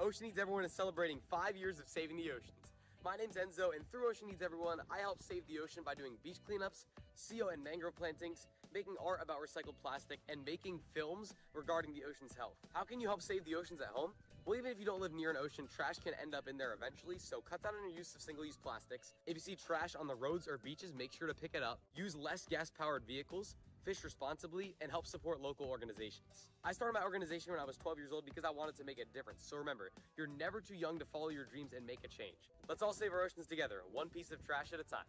Ocean Needs Everyone is celebrating 5 years of saving the oceans. My name's Enzo, and through Ocean Needs Everyone, I help save the ocean by doing beach cleanups, seal and mangrove plantings, making art about recycled plastic, and making films regarding the ocean's health. How can you help save the oceans at home? Well, even if you don't live near an ocean, trash can end up in there eventually, so cut down on your use of single-use plastics. If you see trash on the roads or beaches, make sure to pick it up. Use less gas-powered vehicles, fish responsibly, and help support local organizations. I started my organization when I was 12 years old because I wanted to make a difference. So remember, you're never too young to follow your dreams and make a change. Let's all save our oceans together, one piece of trash at a time.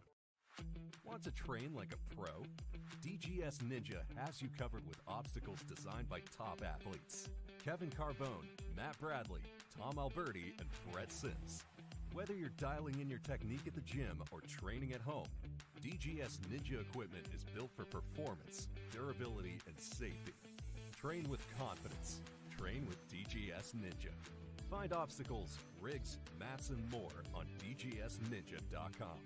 Want to train like a pro? DGS Ninja has you covered with obstacles designed by top athletes. Kevin Carbone, Matt Bradley, Tom Alberti, and Brett Sims. Whether you're dialing in your technique at the gym or training at home, DGS Ninja equipment is built for performance, durability, and safety. Train with confidence. Train with DGS Ninja. Find obstacles, rigs, mats, and more on dgsninja.com.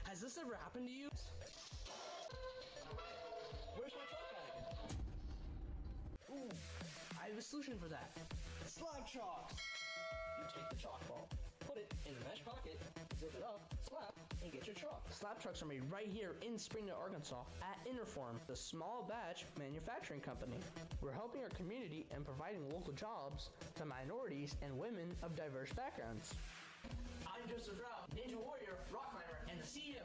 Has this ever happened to you? Where's my chalk bag? Ooh, I have a solution for that. Slab chalks! You take the chalk ball, put it in the mesh pocket, zip it up, slap, and get your chalk. Slab trucks are made right here in Springdale, Arkansas at Interform, the small batch manufacturing company. We're helping our community and providing local jobs to minorities and women of diverse backgrounds. I'm Joseph Rao, Ninja Warrior, rock climber, and the CEO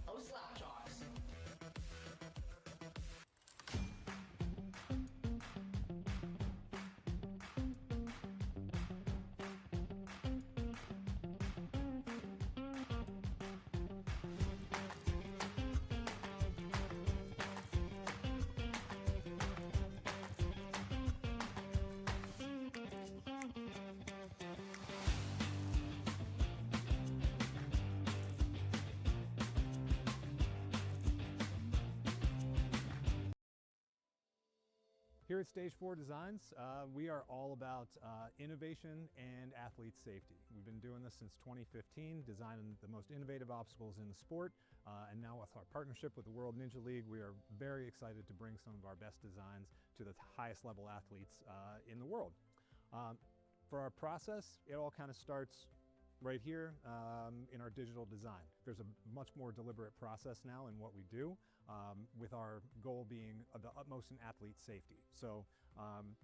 of Slap Chalks. Here at Stage 4 Designs, we are all about innovation and athlete safety. We've been doing this since 2015, designing the most innovative obstacles in the sport, and now with our partnership with the World Ninja League, we are very excited to bring some of our best designs to the highest level athletes in the world. For our process, it all kind of starts right here in our digital design. There's a much more deliberate process now in what we do, with our goal being the utmost in athlete safety. So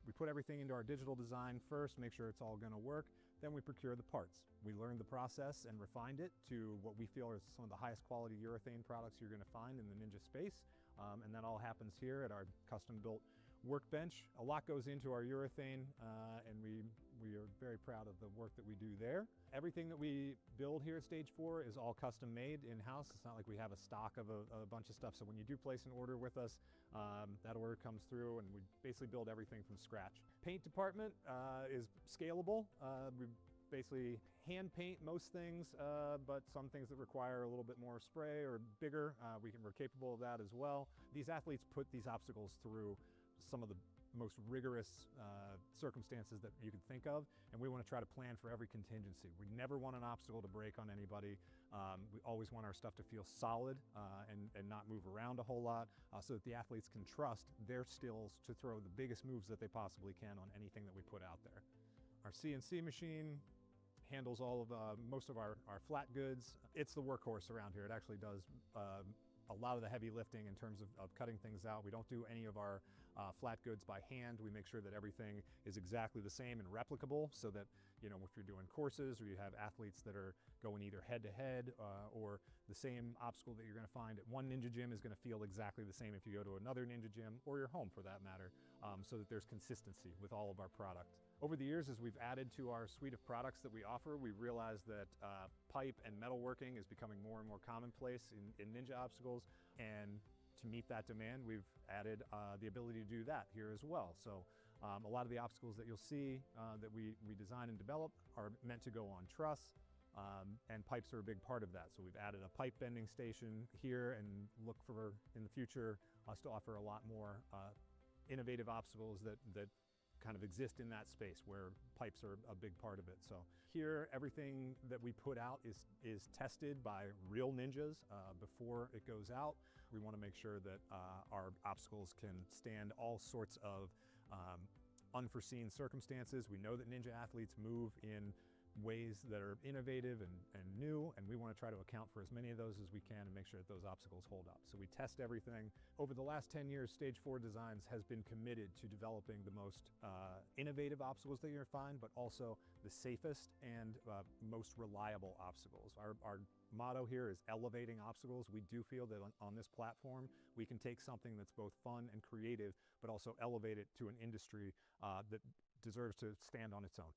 we put everything into our digital design first, make sure it's all going to work, then we procure the parts. We learned the process and refined it to what we feel are some of the highest quality urethane products you're going to find in the Ninja space, and that all happens here at our custom-built workbench. A lot goes into our urethane, and we are very proud of the work that we do there. Everything that we build here at Stage 4 is all custom made in-house. It's not like we have a stock of a bunch of stuff. So when you do place an order with us, that order comes through and we basically build everything from scratch. Paint department is scalable. We basically hand paint most things, but some things that require a little bit more spray or bigger, we're capable of that as well. These athletes put these obstacles through some of the most rigorous circumstances that you could think of, and we want to try to plan for every contingency. We never want an obstacle to break on anybody. We always want our stuff to feel solid and not move around a whole lot, so that the athletes can trust their skills to throw the biggest moves that they possibly can on anything that we put out there. Our CNC machine handles all of most of our flat goods. It's the workhorse around here. It actually does a lot of the heavy lifting in terms of cutting things out. We don't do any of our flat goods by hand. We make sure that everything is exactly the same and replicable, so that, you know, if you're doing courses or you have athletes that are going either head to head or the same obstacle that you're going to find at one Ninja gym is going to feel exactly the same if you go to another Ninja gym or your home for that matter, so that there's consistency with all of our product. Over the years, as we've added to our suite of products that we offer, we realized that pipe and metalworking is becoming more and more commonplace in Ninja obstacles, and to meet that demand, we've added the ability to do that here as well. So a lot of the obstacles that you'll see that we design and develop are meant to go on truss, and pipes are a big part of that. So we've added a pipe bending station here and look for, in the future, us to offer a lot more innovative obstacles that kind of exist in that space where pipes are a big part of it. So here, everything that we put out is tested by real ninjas before it goes out. We want to make sure that our obstacles can stand all sorts of unforeseen circumstances. We know that ninja athletes move in ways that are innovative and new, and we want to try to account for as many of those as we can and make sure that those obstacles hold up. So we test everything. Over the last 10 years, Stage 4 Designs has been committed to developing the most innovative obstacles that you're going to find, but also the safest and most reliable obstacles. Our motto here is elevating obstacles. We do feel that on this platform, we can take something that's both fun and creative, but also elevate it to an industry that deserves to stand on its own.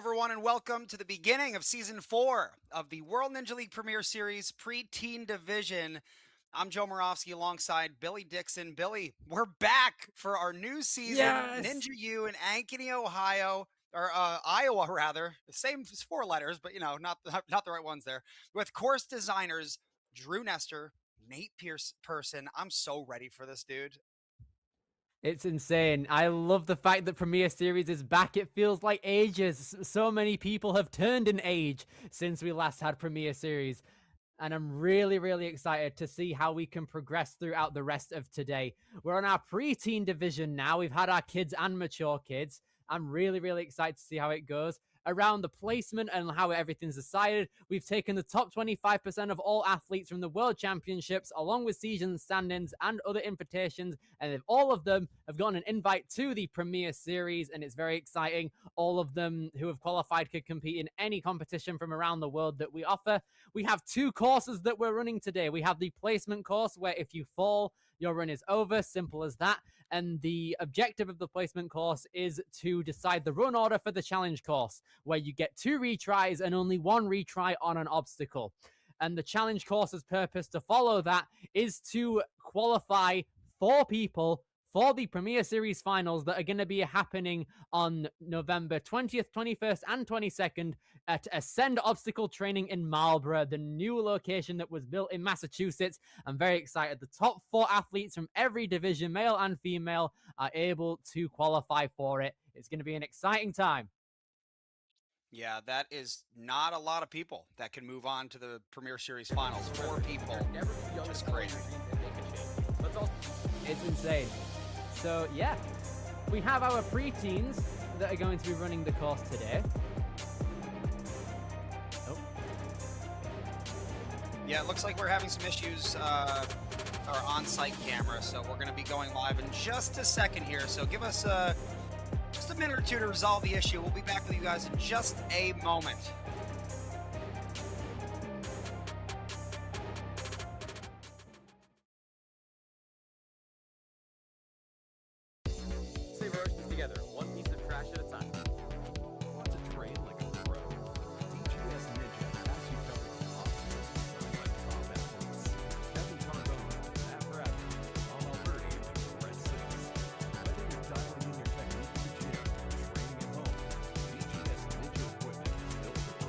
everyone, and welcome to the beginning of Season 4 of the World Ninja League Premier Series Preteen Division. I'm Joe Moravsky alongside Billy Dixon. Billy, we're back for our new season, Yes! Ninja U in Ankeny, Ohio, or Iowa, rather. The same 4 letters, but, you know, not the right ones there. With course designers Drew Nestor, Nate Person. I'm so ready for this, dude. It's insane. I love the fact that Premier Series is back. It feels like ages. So many people have turned in age since we last had Premier Series. And I'm really, really excited to see how we can progress throughout the rest of today. We're on our preteen division now. We've had our kids and mature kids. I'm really, really excited to see how it goes. Around the placement and how everything's decided, we've taken the top 25% of all athletes from the World Championships, along with season standings and other invitations, and all of them have gotten an invite to the Premier Series, and it's very exciting. All of them who have qualified could compete in any competition from around the world that we offer. We have 2 courses that we're running today. We have the placement course, where if you fall, your run is over, simple as that. And the objective of the placement course is to decide the run order for the challenge course, where you get 2 retries and only 1 retry on an obstacle. And the challenge course's purpose to follow that is to qualify 4 people for the Premier Series finals that are going to be happening on November 20th, 21st, and 22nd at Ascend Obstacle Training in Marlborough, the new location that was built in Massachusetts. I'm very excited. The top 4 athletes from every division, male and female, are able to qualify for it. It's going to be an exciting time. Yeah, that is not a lot of people that can move on to the Premier Series finals. 4 people. Just crazy. It's insane. So, yeah, we have our preteens that are going to be running the course today. Oh. Yeah, it looks like we're having some issues with our on-site camera, so we're going to be going live in just a second here. So give us just a minute or 2 to resolve the issue. We'll be back with you guys in just a moment. Save our oceans together, one piece of trash at a time. Want to train like a pro? DGS Ninja has you covered with obstacles designed by top athletes. Kevin Carbone, Matt Bradley, Tom Alberti, and Brett Sims. Whether you're dialing in your technique in the gym or training at home, DGS Ninja equipment is built for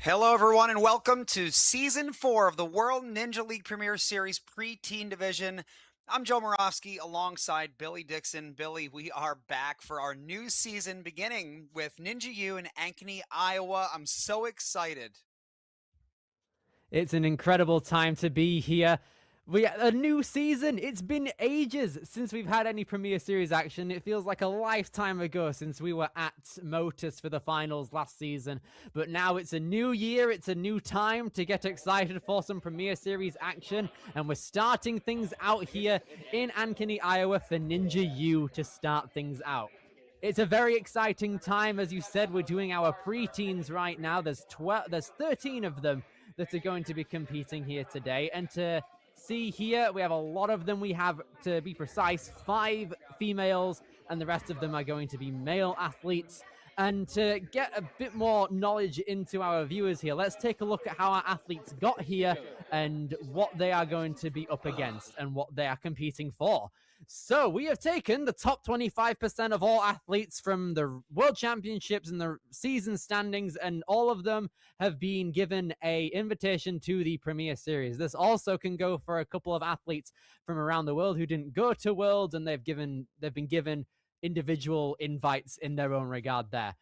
Hello, everyone, and welcome to Season 4 of the World Ninja League Premier Series Preteen Division. I'm Joe Moravsky alongside Billy Dixon. Billy, we are back for our new season beginning with Ninja U in Ankeny, Iowa. I'm so excited. It's an incredible time to be here. A new season. It's been ages since we've had any Premier Series action. It feels like a lifetime ago since we were at Motus for the finals last season. But now it's a new year. It's a new time to get excited for some Premier Series action. And we're starting things out here in Ankeny, Iowa for Ninja U to start things out. It's a very exciting time. As you said, we're doing our preteens right now. There's 13 of them that are going to be competing here today. And to see here, we have a lot of them. We have, to be precise, 5 females, and the rest of them are going to be male athletes. And to get a bit more knowledge into our viewers here, let's take a look at how our athletes got here and what they are going to be up against and what they are competing for. So we have taken the top 25% of all athletes from the World Championships and the season standings, and all of them have been given an invitation to the Premier Series. This also can go for a couple of athletes from around the world who didn't go to Worlds, and they've been given individual invites in their own regard there.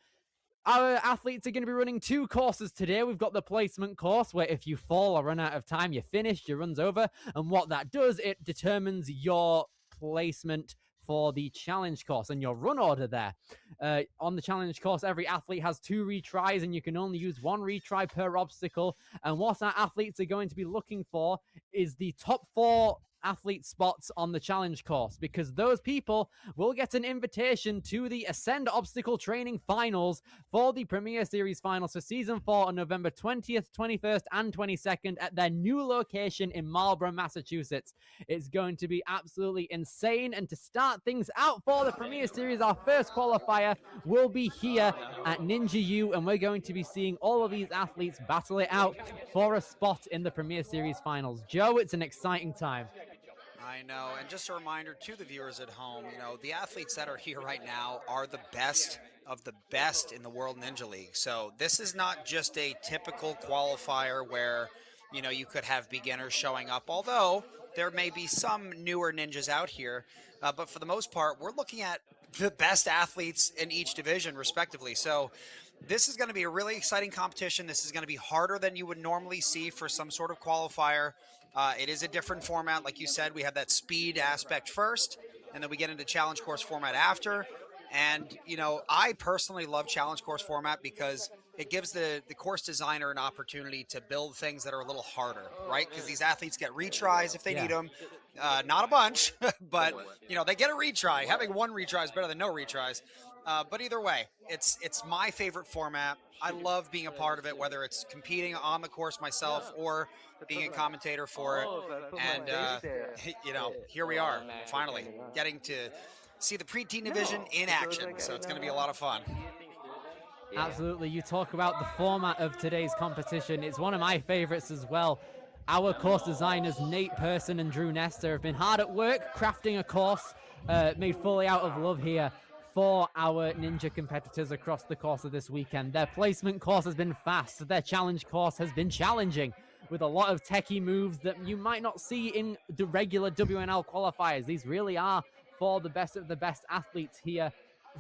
Our athletes are going to be running 2 courses today. We've got the placement course, where if you fall or run out of time, you're finished, your run's over. And what that does, it determines your placement for the challenge course and your run order there. On the challenge course, every athlete has 2 retries, and you can only use 1 retry per obstacle. And what our athletes are going to be looking for is the top 4 athlete spots on the challenge course, because those people will get an invitation to the Ascend Obstacle Training Finals for the Premier Series Finals for Season 4 on November 20th, 21st, and 22nd at their new location in Marlborough, Massachusetts. It's going to be absolutely insane. And to start things out for the Premier Series, our first qualifier will be here at Ninja U, and we're going to be seeing all of these athletes battle it out for a spot in the Premier Series Finals. Joe, it's an exciting time. I know, and just a reminder to the viewers at home, the athletes that are here right now are the best of the best in the World Ninja League. So this is not just a typical qualifier where, you could have beginners showing up, although there may be some newer ninjas out here. But for the most part, we're looking at the best athletes in each division, respectively. So this is going to be a really exciting competition. This is going to be harder than you would normally see for some sort of qualifier. It is a different format. Like you said, we have that speed aspect first, and then we get into challenge course format after. And, I personally love challenge course format because it gives the course designer an opportunity to build things that are a little harder, right? Because these athletes get retries if they need them. Not a bunch, but, they get a retry. Having 1 retry is better than no retries. But either way, it's my favorite format. I love being a part of it, whether it's competing on the course myself or being a commentator for it. And, here we are, finally, getting to see the preteen division in action. So it's going to be a lot of fun. Absolutely. You talk about the format of today's competition. It's one of my favorites as well. Our course designers, Nate Person and Drew Nestor, have been hard at work crafting a course made fully out of love here for our ninja competitors across the course of this weekend. Their placement course has been fast. Their challenge course has been challenging, with a lot of techie moves that you might not see in the regular WNL qualifiers. These really are for the best of the best athletes here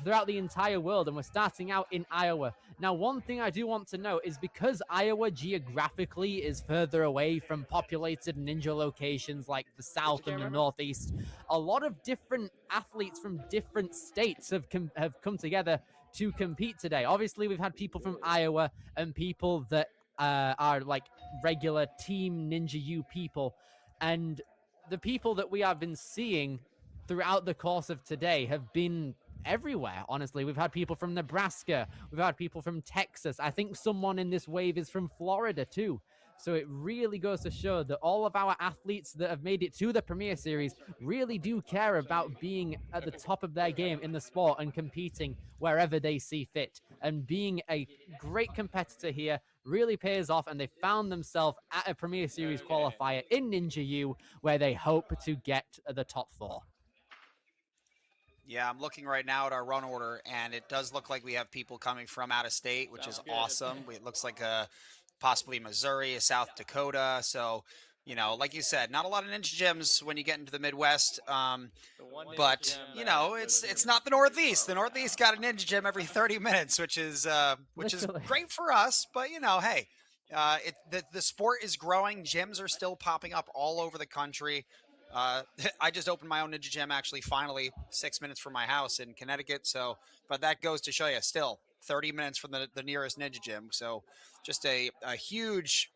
throughout the entire world, and we're starting out in Iowa. Now, one thing I do want to note is, because Iowa geographically is further away from populated ninja locations like the South and the Northeast, a lot of different athletes from different states have come together to compete today. Obviously, we've had people from Iowa and people that are like regular Team Ninja U people, and the people that we have been seeing throughout the course of today have been everywhere. Honestly, we've had people from Nebraska, we've had people from Texas. I think someone in this wave is from Florida too. So it really goes to show that all of our athletes that have made it to the Premier Series really do care about being at the top of their game in the sport and competing wherever they see fit. And being a great competitor here really pays off, and they found themselves at a Premier Series qualifier in Ninja U, where they hope to get the top 4. Yeah, I'm looking right now at our run order, and it does look like we have people coming from out of state, which is awesome. It looks like possibly Missouri, South Dakota. So, you know, like you said, not a lot of ninja gyms when you get into the Midwest. But you know, it's not the Northeast. The Northeast got a ninja gym every 30 minutes, which is Literally. great for us. But you know, hey, the sport is growing. Gyms are still popping up all over the country. I just opened my own ninja gym actually, finally, 6 minutes from my house in Connecticut. So, but that goes to show you, still 30 minutes from the nearest ninja gym. So, just a huge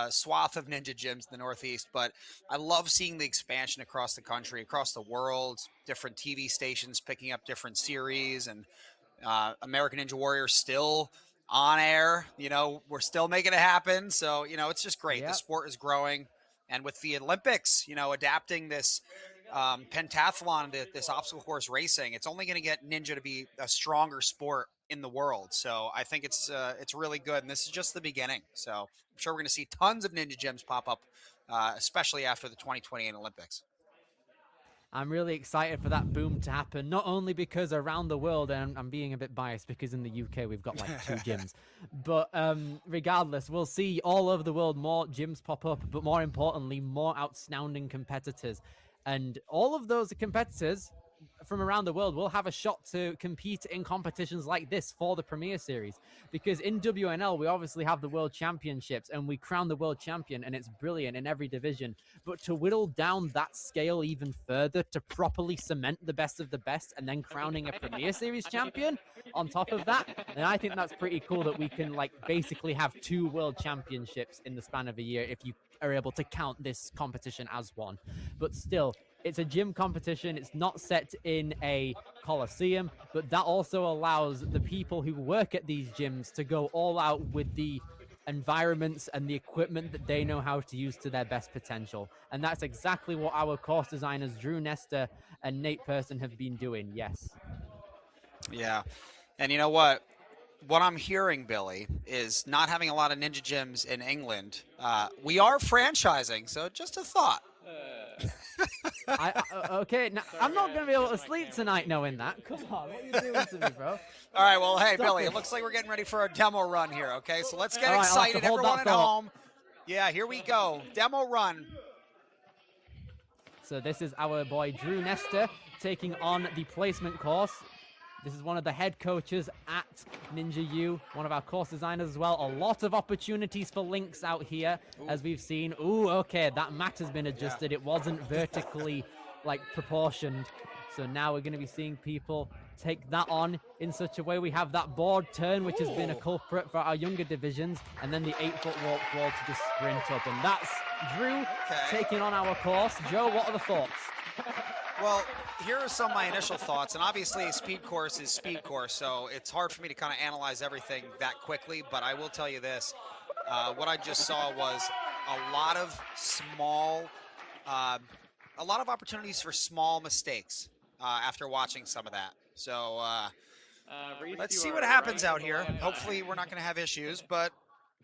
swath of ninja gyms in the Northeast. But I love seeing the expansion across the country, across the world, different TV stations picking up different series, and American Ninja Warrior still on air. You know, we're still making it happen. So, you know, it's just great. The Yep. sport is growing. And with the Olympics, you know, adapting this pentathlon to this obstacle course racing, it's only going to get Ninja to be a stronger sport in the world. So I think it's really good. And this is just the beginning. So I'm sure we're going to see tons of Ninja gyms pop up, especially after the 2028 Olympics. I'm really excited for that boom to happen, not only because around the world, and I'm being a bit biased because in the UK we've got like 2 gyms, but regardless, we'll see all over the world more gyms pop up, but more importantly, more outstanding competitors. And all of those competitors from around the world will have a shot to compete in competitions like this for the Premier Series. Because in WNL, we obviously have the World Championships and we crown the world champion, and it's brilliant in every division. But to whittle down that scale even further to properly cement the best of the best and then crowning a Premier Series champion on top of that, then I think that's pretty cool that we can like basically have 2 world championships in the span of a year if you are able to count this competition as one. But still, it's a gym competition. It's not set in a coliseum, but that also allows the people who work at these gyms to go all out with the environments and the equipment that they know how to use to their best potential. And that's exactly what our course designers, Drew Nestor and Nate Person, have been doing. Yes. Yeah. And you know what? What I'm hearing, Billy, is not having a lot of ninja gyms in England. We are franchising, so just a thought. Okay, now, I'm not going to be able to sleep tonight knowing that. Come on, what are you doing to me, bro? All right, well, hey, Stop Billy, it. it looks like we're getting ready for a demo run here, okay? So let's get All right, I'll have to excited, hold everyone that at thought. home. Yeah, here we go. Demo run. So this is our boy Drew Nestor taking on the placement course. This is one of the head coaches at Ninja U, one of our course designers as well. A lot of opportunities for links out here, as we've seen. Ooh, okay, that mat has been adjusted. It wasn't vertically, like, proportioned. So now we're going to be seeing people take that on in such a way. We have that board turn, which has been a culprit for our younger divisions, and then the 8-foot warp wall to just sprint up. And that's Drew taking on our course. Joe, what are the thoughts? Well, here are some of my initial thoughts, and obviously speed course is speed course, so it's hard for me to kind of analyze everything that quickly, but I will tell you this. What I just saw was a lot of opportunities for small mistakes after watching some of that. So let's see what happens out here. Hopefully we're not going to have issues, but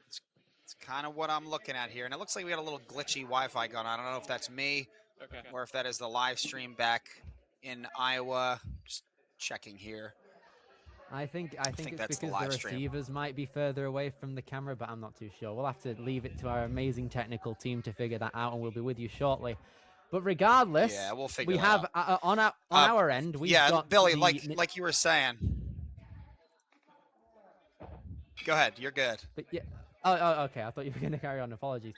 it's kind of what I'm looking at here. And it looks like we got a little glitchy Wi-Fi going on. I don't know if that's me or if that is the live stream back in Iowa. Just checking here. I think it's that's the because live the stream. receivers might be further away from the camera, but I'm not too sure. We'll have to leave it to our amazing technical team to figure that out, and we'll be with you shortly. But regardless, Yeah, we'll figure we that have out. on our end. We've got Billy, the, like you were saying. Go ahead, you're good. But yeah. Oh, okay. I thought you were going to carry on. Apologies.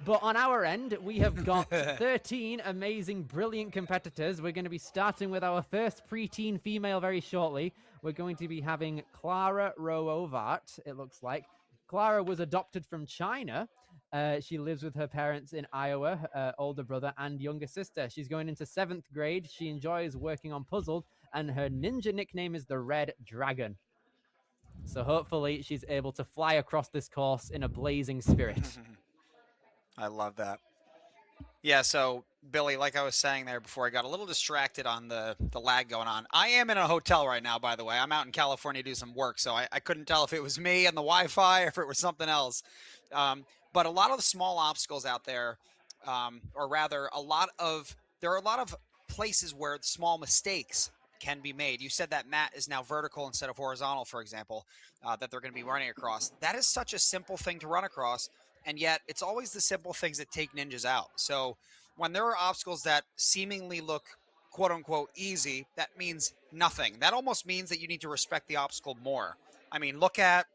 But on our end, we have got 13 amazing, brilliant competitors. We're going to be starting with our first preteen female very shortly. We're going to be having Clara Roovart, it looks like. Clara was adopted from China. She lives with her parents in Iowa, her older brother and younger sister. She's going into 7th grade. She enjoys working on puzzles, and her ninja nickname is the Red Dragon. So hopefully she's able to fly across this course in a blazing spirit. I love that. Yeah, so Billy, like I was saying there before, I got a little distracted on the lag going on. I am in a hotel right now, by the way. I'm out in California to do some work, so I couldn't tell if it was me and the Wi-Fi or if it was something else. But a lot of the small obstacles out there, or rather, there are a lot of places where small mistakes can be made. You said that mat is now vertical instead of horizontal, for example, that they're going to be running across. That is such a simple thing to run across, and yet it's always the simple things that take ninjas out. So when there are obstacles that seemingly look quote unquote easy, that means nothing. That almost means that you need to respect the obstacle more. I mean, look at,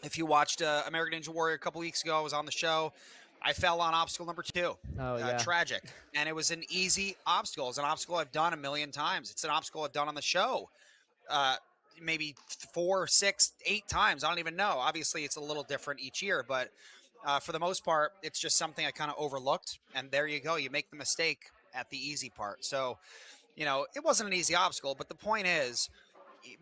if you watched American Ninja Warrior a couple weeks ago, I was on the show. I fell on obstacle number 2. Oh, yeah. Tragic. And it was an easy obstacle. It's an obstacle I've done a million times. It's an obstacle I've done on the show maybe 4, 6, 8 times. I don't even know. Obviously, it's a little different each year, but for the most part, it's just something I kind of overlooked. And there you go. You make the mistake at the easy part. So, you know, it wasn't an easy obstacle, but the point is,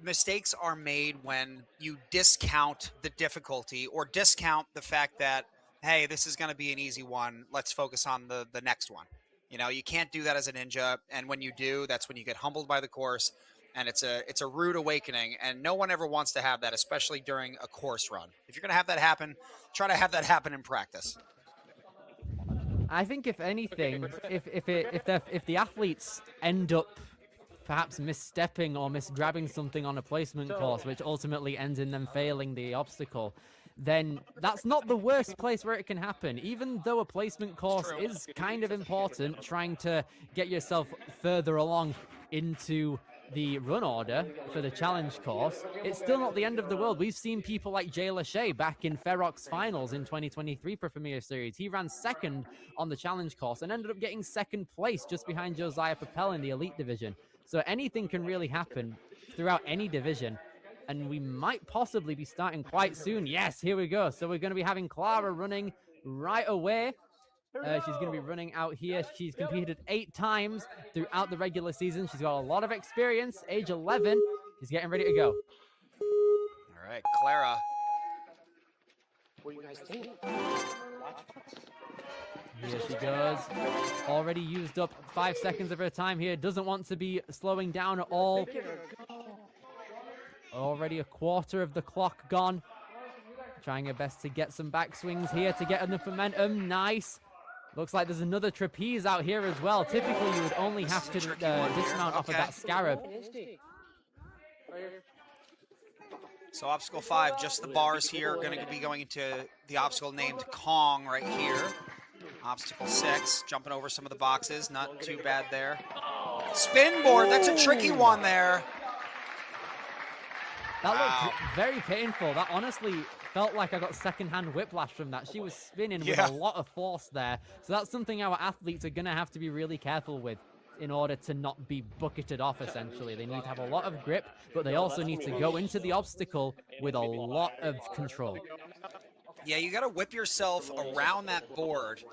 mistakes are made when you discount the difficulty or discount the fact that, hey, this is going to be an easy one. Let's focus on the next one. You know, you can't do that as a ninja. And when you do, that's when you get humbled by the course. And it's a rude awakening. And no one ever wants to have that, especially during a course run. If you're going to have that happen, try to have that happen in practice. I think if anything, if the athletes end up perhaps misstepping or misgrabbing something on a placement course, which ultimately ends in them failing the obstacle, then that's not the worst place where it can happen. Even though a placement course is kind of important, trying to get yourself further along into the run order for the challenge course, it's still not the end of the world. We've seen people like Jay Lachey back in Ferox finals in 2023 for Premier Series. He ran second on the challenge course and ended up getting second place just behind Josiah Papel in the elite division. So anything can really happen throughout any division, and we might possibly be starting quite soon. Yes, here we go. So we're going to be having Clara running right away. She's going to be running out here. She's competed 8 times throughout the regular season. She's got a lot of experience. Age 11. She's getting ready to go. All right, Clara. What do you guys think? Here she goes. Already used up 5 seconds of her time here. Doesn't want to be slowing down at all. Already a quarter of the clock gone. Trying her best to get some backswings here to get enough momentum. Nice. Looks like there's another trapeze out here as well. Typically, you would only have to dismount off of that scarab. So obstacle 5, just the bars here, going to be going into the obstacle named Kong right here. Obstacle 6, jumping over some of the boxes. Not too bad there. Spin board, that's a tricky one there. That looked very painful. That honestly felt like I got secondhand whiplash from that. She was spinning with a lot of force there. So that's something our athletes are going to have to be really careful with in order to not be bucketed off, essentially. They need to have a lot of grip, but they also need to go into the obstacle with a lot of control. Yeah, you got to whip yourself around that board.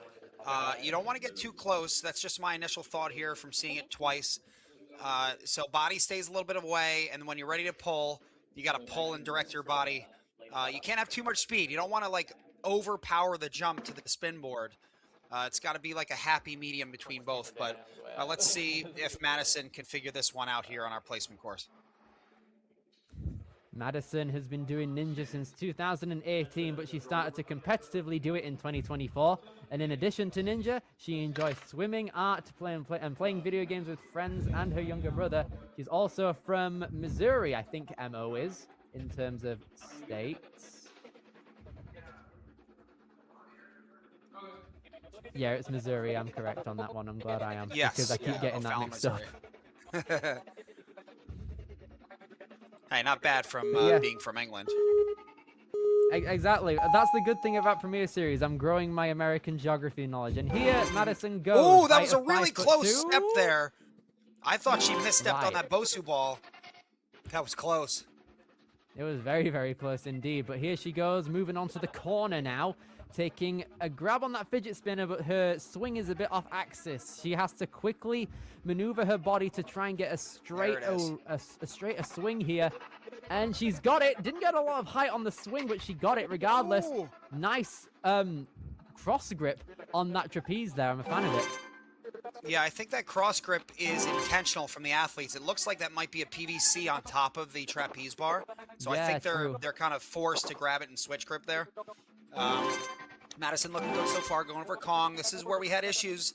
You don't want to get too close. That's just my initial thought here from seeing it twice. So body stays a little bit away, and when you're ready to pull, you got to pull and direct your body. You can't have too much speed. You don't want to like overpower the jump to the spin board. It's got to be like a happy medium between both. But let's see if Madison can figure this one out here on our placement course. Madison has been doing ninja since 2018, but she started to competitively do it in 2024. And in addition to ninja, she enjoys swimming, art, and playing video games with friends and her younger brother. She's also from Missouri, I think MO is, in terms of states. Yeah, it's Missouri. I'm correct on that one. I'm glad I am. Yes. Because I keep getting that mixed up. Hey, not bad from being from England. Exactly. That's the good thing about Premier Series. I'm growing my American geography knowledge. And here, Madison goes. Oh, that was a really close step there. I thought she misstepped on that Bosu ball. That was close. It was very, very close indeed. But here she goes, moving on to the corner now. Taking a grab on that fidget spinner, but her swing is a bit off axis. She has to quickly maneuver her body to try and get a straighter swing here. And she's got it. Didn't get a lot of height on the swing, but she got it regardless. Ooh. Nice cross grip on that trapeze there. I'm a fan of it. Yeah, I think that cross grip is intentional from the athletes. It looks like that might be a PVC on top of the trapeze bar. So yeah, I think they're kind of forced to grab it and switch grip there. Madison looking good so far, going over Kong. This is where we had issues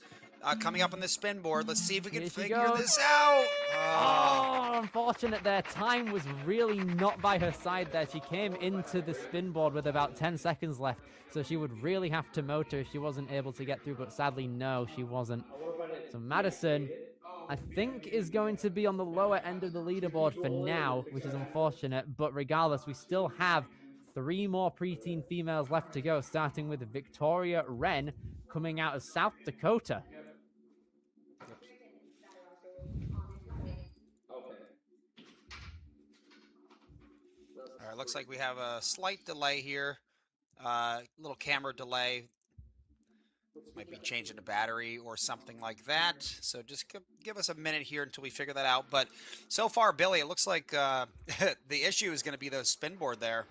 coming up on the spin board. Let's see if we can Here she figure goes. this out. Oh, unfortunate there. Time was really not by her side there. She came into the spin board with about 10 seconds left, so she would really have to motor if she wasn't able to get through, but sadly, no, she wasn't. So Madison, I think, is going to be on the lower end of the leaderboard for now, which is unfortunate, but regardless, we still have 3 more preteen females left to go, starting with Victoria Wren coming out of South Dakota. All right, looks like we have a slight delay here. Little camera delay. Might be changing the battery or something like that. So just give us a minute here until we figure that out. But so far, Billy, it looks like the issue is going to be the spin board there.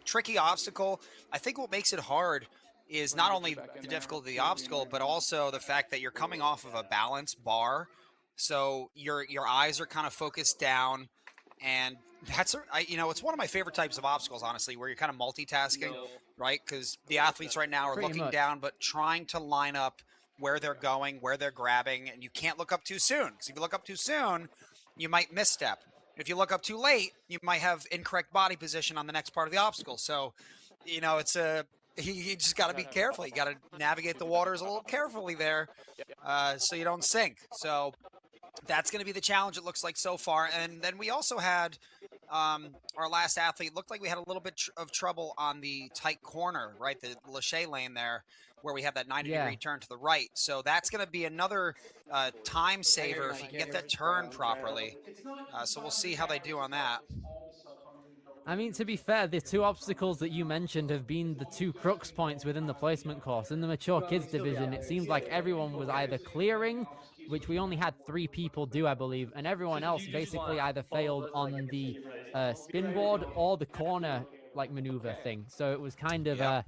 Tricky obstacle. I think what makes it hard is not only the difficulty of the obstacle, but also the fact that you're coming off of a balance bar. So your eyes are kind of focused down, and that's it's one of my favorite types of obstacles, honestly, where you're kind of multitasking, right? Because the athletes right now are Pretty looking much. down, but trying to line up where they're going, where they're grabbing, and you can't look up too soon. Because if you look up too soon, you might misstep. If you look up too late, you might have incorrect body position on the next part of the obstacle. So, it's you just got to be careful. You got to navigate the waters a little carefully there, so you don't sink. So that's going to be the challenge, it looks like, so far. And then we also had our last athlete, looked like we had a little bit of trouble on the tight corner, right? The Lachey lane there, where we have that 90-degree turn to the right. So that's going to be another time saver if you can get that turn properly. So we'll see how they do on that. I mean, to be fair, the 2 obstacles that you mentioned have been the 2 crux points within the placement course. In the mature kids division, it seemed like everyone was either clearing, which we only had 3 people do, I believe, and everyone else basically either failed on the spin board or the corner maneuver thing. So it was kind of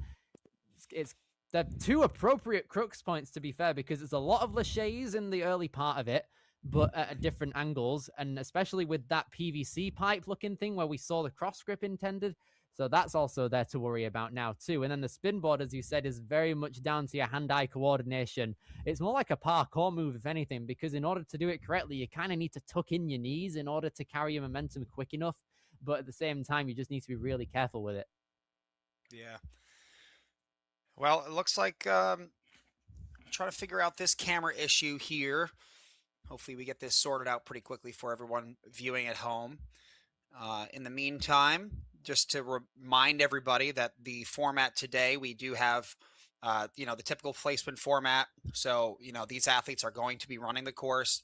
it's the 2 appropriate crux points, to be fair, because there's a lot of laches in the early part of it, but at different angles, and especially with that PVC pipe looking thing where we saw the cross grip intended. So that's also there to worry about now too. And then the spin board, as you said, is very much down to your hand-eye coordination. It's more like a parkour move, if anything, because in order to do it correctly, you kind of need to tuck in your knees in order to carry your momentum quick enough. But at the same time, you just need to be really careful with it. Yeah. Well, it looks like try to figure out this camera issue here. Hopefully we get this sorted out pretty quickly for everyone viewing at home. In the meantime, just to remind everybody that the format today, we do have, the typical placement format. So, these athletes are going to be running the course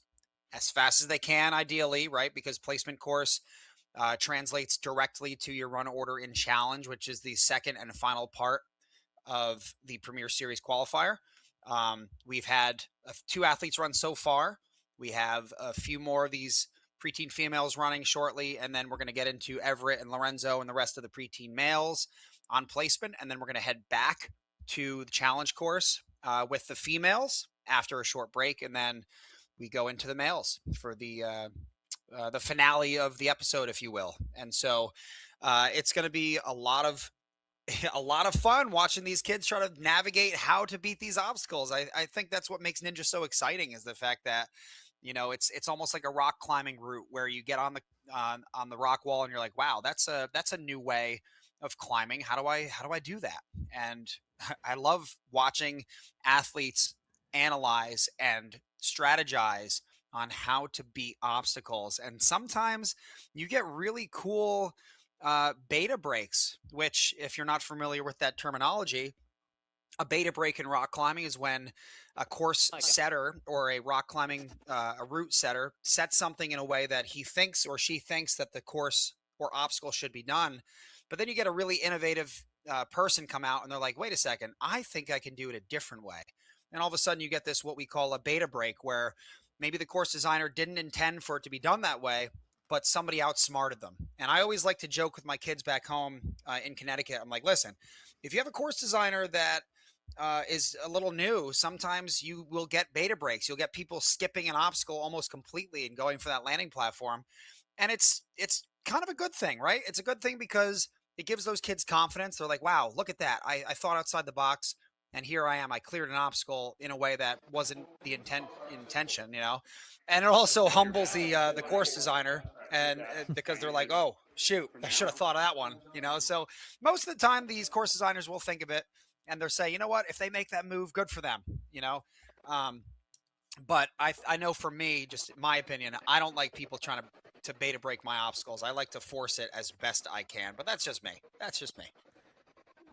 as fast as they can, ideally, right? Because placement course translates directly to your run order in challenge, which is the second and final part of the Premier Series qualifier. We've had 2 athletes run so far. We have a few more of these preteen females running shortly, and then we're going to get into Everett and Lorenzo and the rest of the preteen males on placement, and then we're going to head back to the challenge course with the females after a short break, and then we go into the males for the finale of the episode, if you will. And so it's going to be a lot of fun watching these kids try to navigate how to beat these obstacles. I think that's what makes Ninja so exciting, is the fact that it's almost like a rock climbing route where you get on the rock wall and you're like, wow, that's a new way of climbing. How do I do that? And I love watching athletes analyze and strategize on how to beat obstacles. And sometimes you get really cool beta breaks, which, if you're not familiar with that terminology, a beta break in rock climbing is when a course setter or a rock climbing a route setter sets something in a way that he thinks or she thinks that the course or obstacle should be done. But then you get a really innovative person come out and they're like, wait a second, I think I can do it a different way. And all of a sudden you get this, what we call a beta break, where maybe the course designer didn't intend for it to be done that way, but somebody outsmarted them. And I always like to joke with my kids back home in Connecticut. I'm like, listen, if you have a course designer that is a little new, sometimes you will get beta breaks. You'll get people skipping an obstacle almost completely and going for that landing platform. And it's kind of a good thing, right? It's a good thing because it gives those kids confidence. They're like, wow, look at that. I thought outside the box. And here I am, I cleared an obstacle in a way that wasn't the intention, you know? And it also humbles the course designer, and because they're like, oh, shoot, I should have thought of that one, you know? So most of the time, these course designers will think of it, and they'll say, you know what, if they make that move, good for them, you know? But I know for me, just my opinion, I don't like people trying to beta break my obstacles. I like to force it as best I can, but that's just me. That's just me.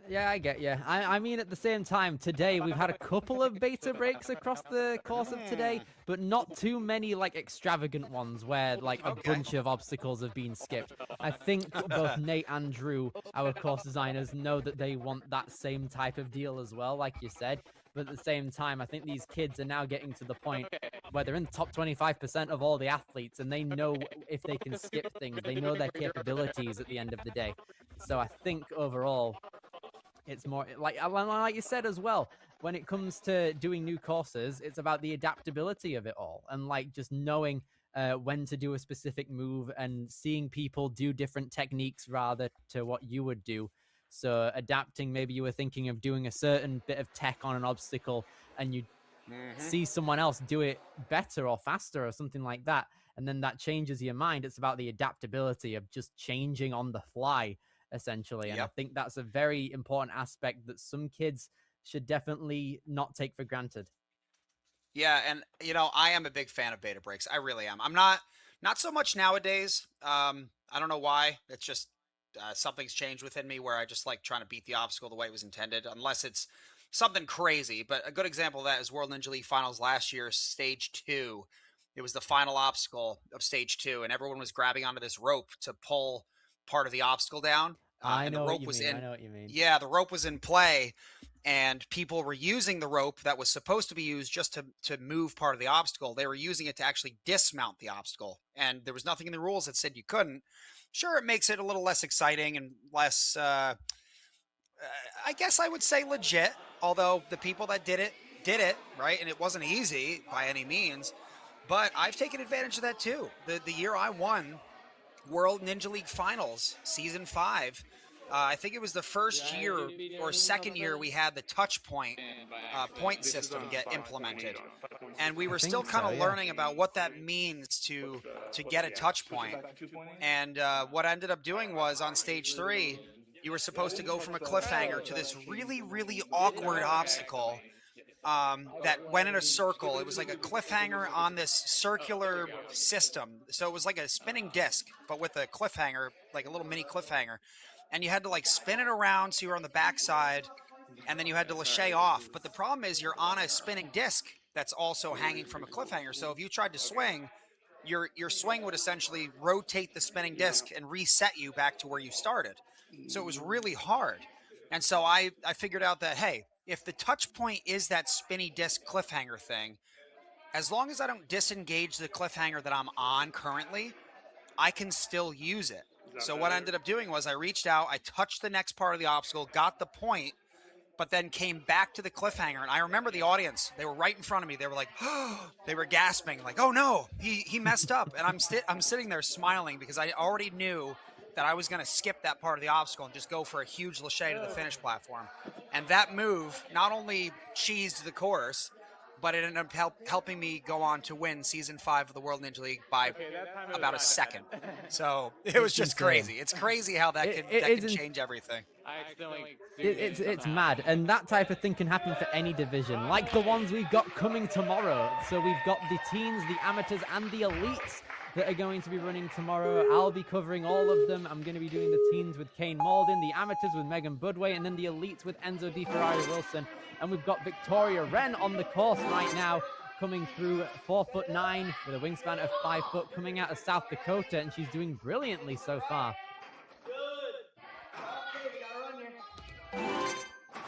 Yeah, I get you. I mean, at the same time, today we've had a couple of beta breaks across the course of today, but not too many like extravagant ones where like a bunch of obstacles have been skipped. I think both Nate and Drew, our course designers, know that they want that same type of deal as well, like you said. But at the same time, I think these kids are now getting to the point where they're in the top 25% of all the athletes, and they know if they can skip things. They know their capabilities at the end of the day. So I think overall, it's more like you said as well, when it comes to doing new courses, it's about the adaptability of it all, and like just knowing when to do a specific move and seeing people do different techniques rather to what you would do. So adapting, maybe you were thinking of doing a certain bit of tech on an obstacle and you see someone else do it better or faster or something like that, and then that changes your mind. It's about the adaptability of just changing on the fly, essentially. And I think that's a very important aspect that some kids should definitely not take for granted. Yeah, and you know, I am a big fan of beta breaks. I really am. I'm not so much nowadays. I don't know why. It's just something's changed within me where I just like trying to beat the obstacle the way it was intended, unless it's something crazy. But a good example of that is World Ninja League Finals last year, Stage 2. It was the final obstacle of Stage 2, and everyone was grabbing onto this rope to pull part of the obstacle down. I know what you mean. Yeah, the rope was in play, and people were using the rope that was supposed to be used just to move part of the obstacle. They were using it to actually dismount the obstacle, and there was nothing in the rules that said you couldn't. Sure, it makes it a little less exciting and less, I guess I would say legit, although the people that did it, right? And it wasn't easy by any means, but I've taken advantage of that too. The year I won World Ninja League Finals, Season 5, I think it was the first year or second year we had the touch point system get implemented. And we were still kind of learning about what that means to get a touch point. And what I ended up doing was on Stage 3, you were supposed to go from a cliffhanger to this really, really awkward obstacle that went in a circle. It was like a cliffhanger on this circular system. So it was like a spinning disc, but with a cliffhanger, like a little mini cliffhanger. And you had to like spin it around so you were on the backside, and then you had to lâcher off. But the problem is you're on a spinning disc that's also hanging from a cliffhanger. So if you tried to swing, your swing would essentially rotate the spinning disc and reset you back to where you started. So it was really hard. And so I figured out that, hey, if the touch point is that spinny disc cliffhanger thing, as long as I don't disengage the cliffhanger that I'm on currently, I can still use it. So what I ended up doing was I reached out, I touched the next part of the obstacle, got the point, but then came back to the cliffhanger. And I remember the audience, they were right in front of me. They were like, they were gasping like, oh no, he messed up. And I'm sitting there smiling because I already knew that I was going to skip that part of the obstacle and just go for a huge lâcher to the finish platform. And that move not only cheesed the course, but it ended up helping me go on to win Season 5 of the World Ninja League by about a second. So it was just crazy. It's crazy how that can change everything. It's mad, and that type of thing can happen for any division, like the ones we've got coming tomorrow. So we've got the teens, the amateurs, and the elites that are going to be running tomorrow. I'll be covering all of them. I'm going to be doing the teens with Kane Malden, the amateurs with Megan Budway, and then the elites with Enzo Di Ferrari Wilson. And we've got Victoria Wren on the course right now, coming through 4'9" with a wingspan of 5 foot, coming out of South Dakota, and she's doing brilliantly so far.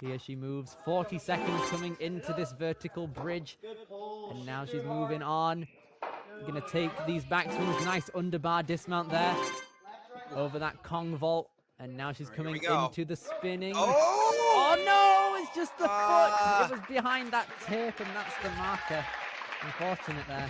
Here she moves, 40 seconds coming into this vertical bridge, and now she's moving on. Gonna take these backswings, nice underbar dismount there over that Kong vault, and now she's coming into the spinning. Oh no, it's just the foot. It was behind that tape, and that's the marker. Unfortunate there.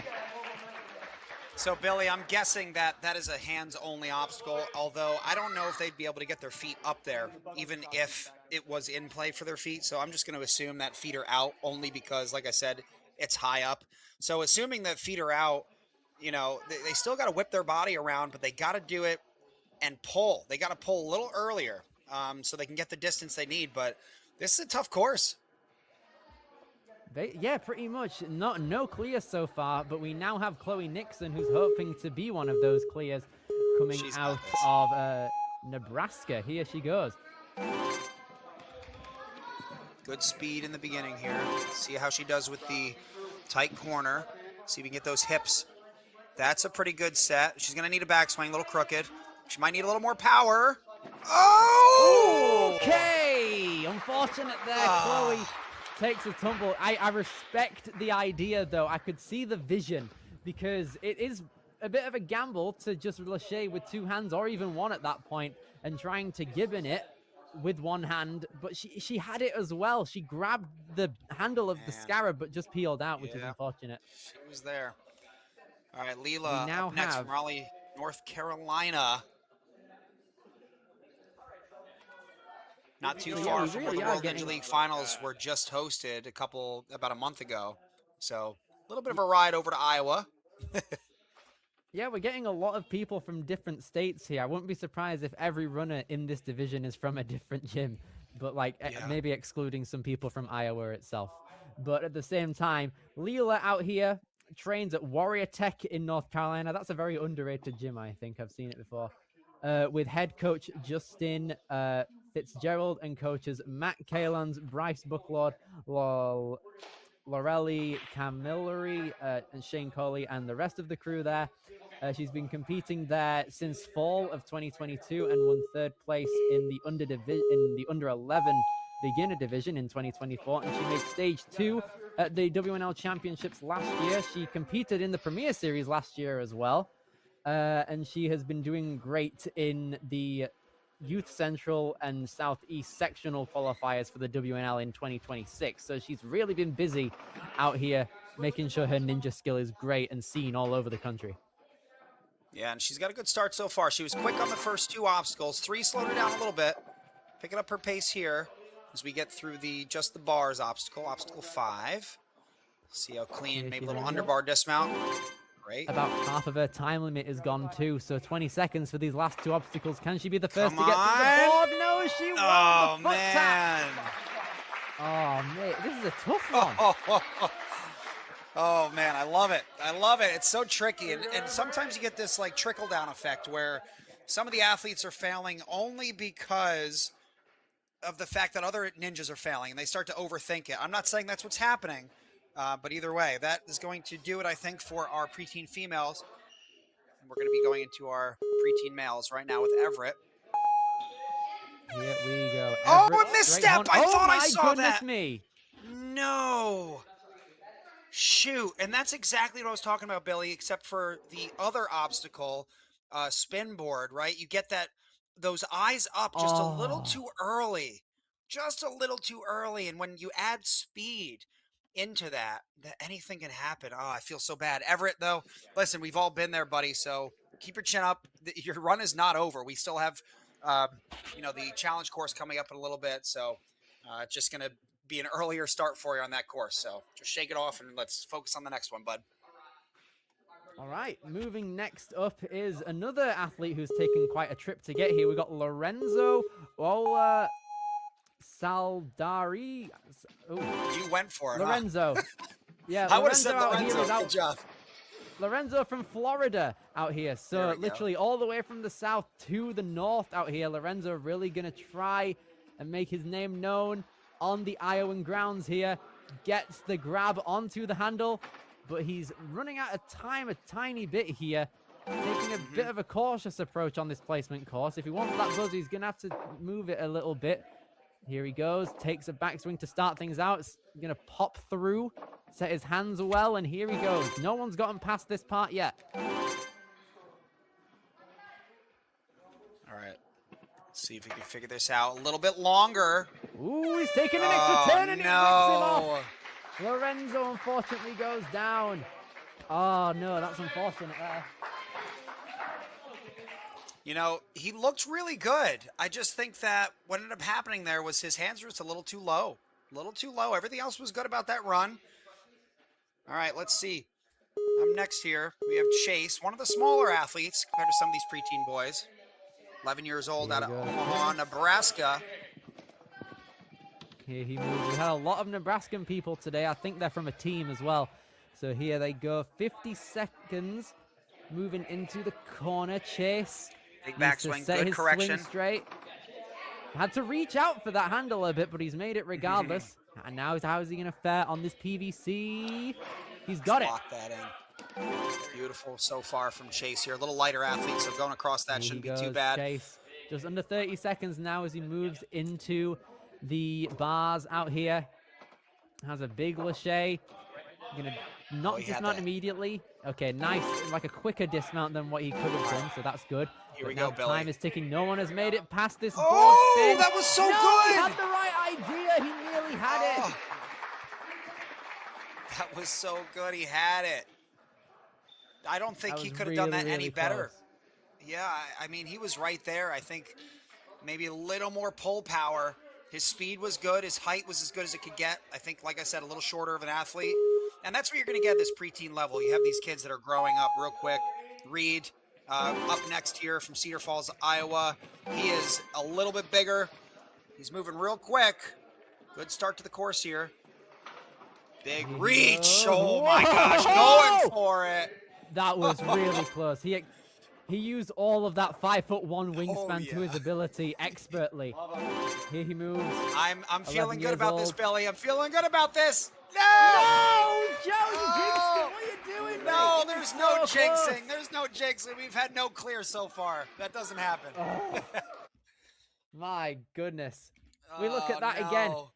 So, Billy, I'm guessing that that is a hands-only obstacle, although I don't know if they'd be able to get their feet up there, even if it was in play for their feet. So I'm just going to assume that feet are out only because, like I said, it's high up. So assuming that feet are out, you know, they still got to whip their body around, but they got to do it and pull. They got to pull a little earlier so they can get the distance they need. But this is a tough course. Yeah, pretty much. No clears so far, but we now have Chloe Nixon, who's hoping to be one of those clears, coming out of Nebraska. Here she goes. Good speed in the beginning here. See how she does with the tight corner. See if we can get those hips. That's a pretty good set. She's going to need a backswing, a little crooked. She might need a little more power. Oh! Okay! Unfortunate there, Chloe takes a tumble. I respect the idea, though. I could see the vision, because it is a bit of a gamble to just lâcher with two hands, or even one at that point, and trying to gibbon it with one hand. But she had it as well. She grabbed the handle of the scarab, but just peeled out, which is unfortunate. She was there. All right, Leela up next from Raleigh, North Carolina. Not too far from where the World Ninja League Finals were just hosted about a month ago. So a little bit of a ride over to Iowa. Yeah, we're getting a lot of people from different states here. I wouldn't be surprised if every runner in this division is from a different gym, but maybe excluding some people from Iowa itself. But at the same time, Leela out here trains at Warrior Tech in North Carolina. That's a very underrated gym, I think. I've seen it before. With head coach Justin Fitzgerald and coaches Matt Kalans, Bryce Bucklord, Lorelli Camilleri, and Shane Coley, and the rest of the crew there. She's been competing there since fall of 2022 and won third place in the under 11 beginner division in 2024, and she made stage 2 at the WNL Championships last year. She competed in the Premier Series last year as well, and she has been doing great in the Youth Central and Southeast sectional qualifiers for the WNL in 2026. So she's really been busy out here making sure her ninja skill is great and seen all over the country. Yeah, and she's got a good start so far. She was quick on the first 2 obstacles. 3 slowed her down a little bit. Picking up her pace here as we get through just the bars obstacle, obstacle 5. See how clean, maybe a little underbar dismount. Great. About half of her time limit is gone too, so 20 seconds for these last 2 obstacles. Can she be the first to get through the board? No, she won. Oh, the foot man. tap. Oh, mate, this is a tough one. Oh, man, I love it. I love it. It's so tricky, and sometimes you get this, like, trickle-down effect where some of the athletes are failing only because of the fact that other ninjas are failing, and they start to overthink it. I'm not saying that's what's happening. But either way, that is going to do it, I think, for our preteen females. And we're going to be going into our preteen males right now with Everett. Here we go. Oh, a misstep! I thought I saw that! Oh, my goodness me. No! Shoot. And that's exactly what I was talking about, Billy, except for the other obstacle, spin board, right? You get those eyes up just a little too early. Just a little too early. And when you add speed into that anything can happen. Oh, I feel so bad. Everett, though, listen, we've all been there, buddy, so keep your chin up. Your run is not over. We still have, the challenge course coming up in a little bit, so it's just going to be an earlier start for you on that course. So just shake it off and let's focus on the next one, bud. All right, moving next up is another athlete who's taken quite a trip to get here. We've got Lorenzo Saldari. Ooh, you went for it, Lorenzo. Huh? Yeah, I would have Lorenzo said out Lorenzo. here Good job. Lorenzo from Florida out here. So literally all the way from the south to the north out here. Lorenzo really going to try and make his name known on the Iowan grounds here. Gets the grab onto the handle, but he's running out of time a tiny bit here. Taking a bit of a cautious approach on this placement course. If he wants that buzz, he's going to have to move it a little bit. Here he goes, takes a backswing to start things out. It's going to pop through, set his hands well, and here he goes. No one's gotten past this part yet. All right. Let's see if we can figure this out a little bit longer. Ooh, he's taking an extra turn, and he rips him off. Lorenzo, unfortunately, goes down. Oh no, that's unfortunate there. You know, he looked really good. I just think that what ended up happening there was his hands were just a little too low. A little too low. Everything else was good about that run. All right, let's see. Up next here, we have Chase, one of the smaller athletes compared to some of these preteen boys. 11 years old out of Omaha, Nebraska. Here he moves. We had a lot of Nebraskan people today. I think they're from a team as well. So here they go. 50 seconds. Moving into the corner. Chase. Big needs to backswing, set good his correction. swing straight. Had to reach out for that handle a bit, but he's made it regardless. And now how is he going to fare on this PVC? He's got it. Lock that in. Beautiful so far from Chase here. A little lighter athlete, so going across that shouldn't be too bad. Chase. Just under 30 seconds now as he moves into the bars out here. Has a big lâché. Gonna not dismount immediately. Okay, nice. Like a quicker dismount than what he could have done, so that's good. Here we go, Billy. Time is ticking. No one has made it past this board Oh, spin. that was so No, good! He had the right idea. He nearly had it. That was so good. He had it. I don't think That he was could have done that really, any really better. close. Yeah, I mean, he was right there. I think maybe a little more pull power. His speed was good. His height was as good as it could get. I think, like I said, a little shorter of an athlete. And that's what you're going to get at this preteen level. You have these kids that are growing up real quick. Reed, up next here from Cedar Falls, Iowa. He is a little bit bigger. He's moving real quick. Good start to the course here. Big reach. Oh, my gosh. Going for it. That was really close. He used all of that 5'1" wingspan to his yeah. ability expertly. Here he moves. I'm feeling good years about this, old. Billy. I'm feeling good about this. No! No! Joe, you jinxed it. What are you doing, No, mate? there's So no close. jinxing. There's no jinxing. We've had no clear so far. That doesn't happen. My goodness. We look at that again. no.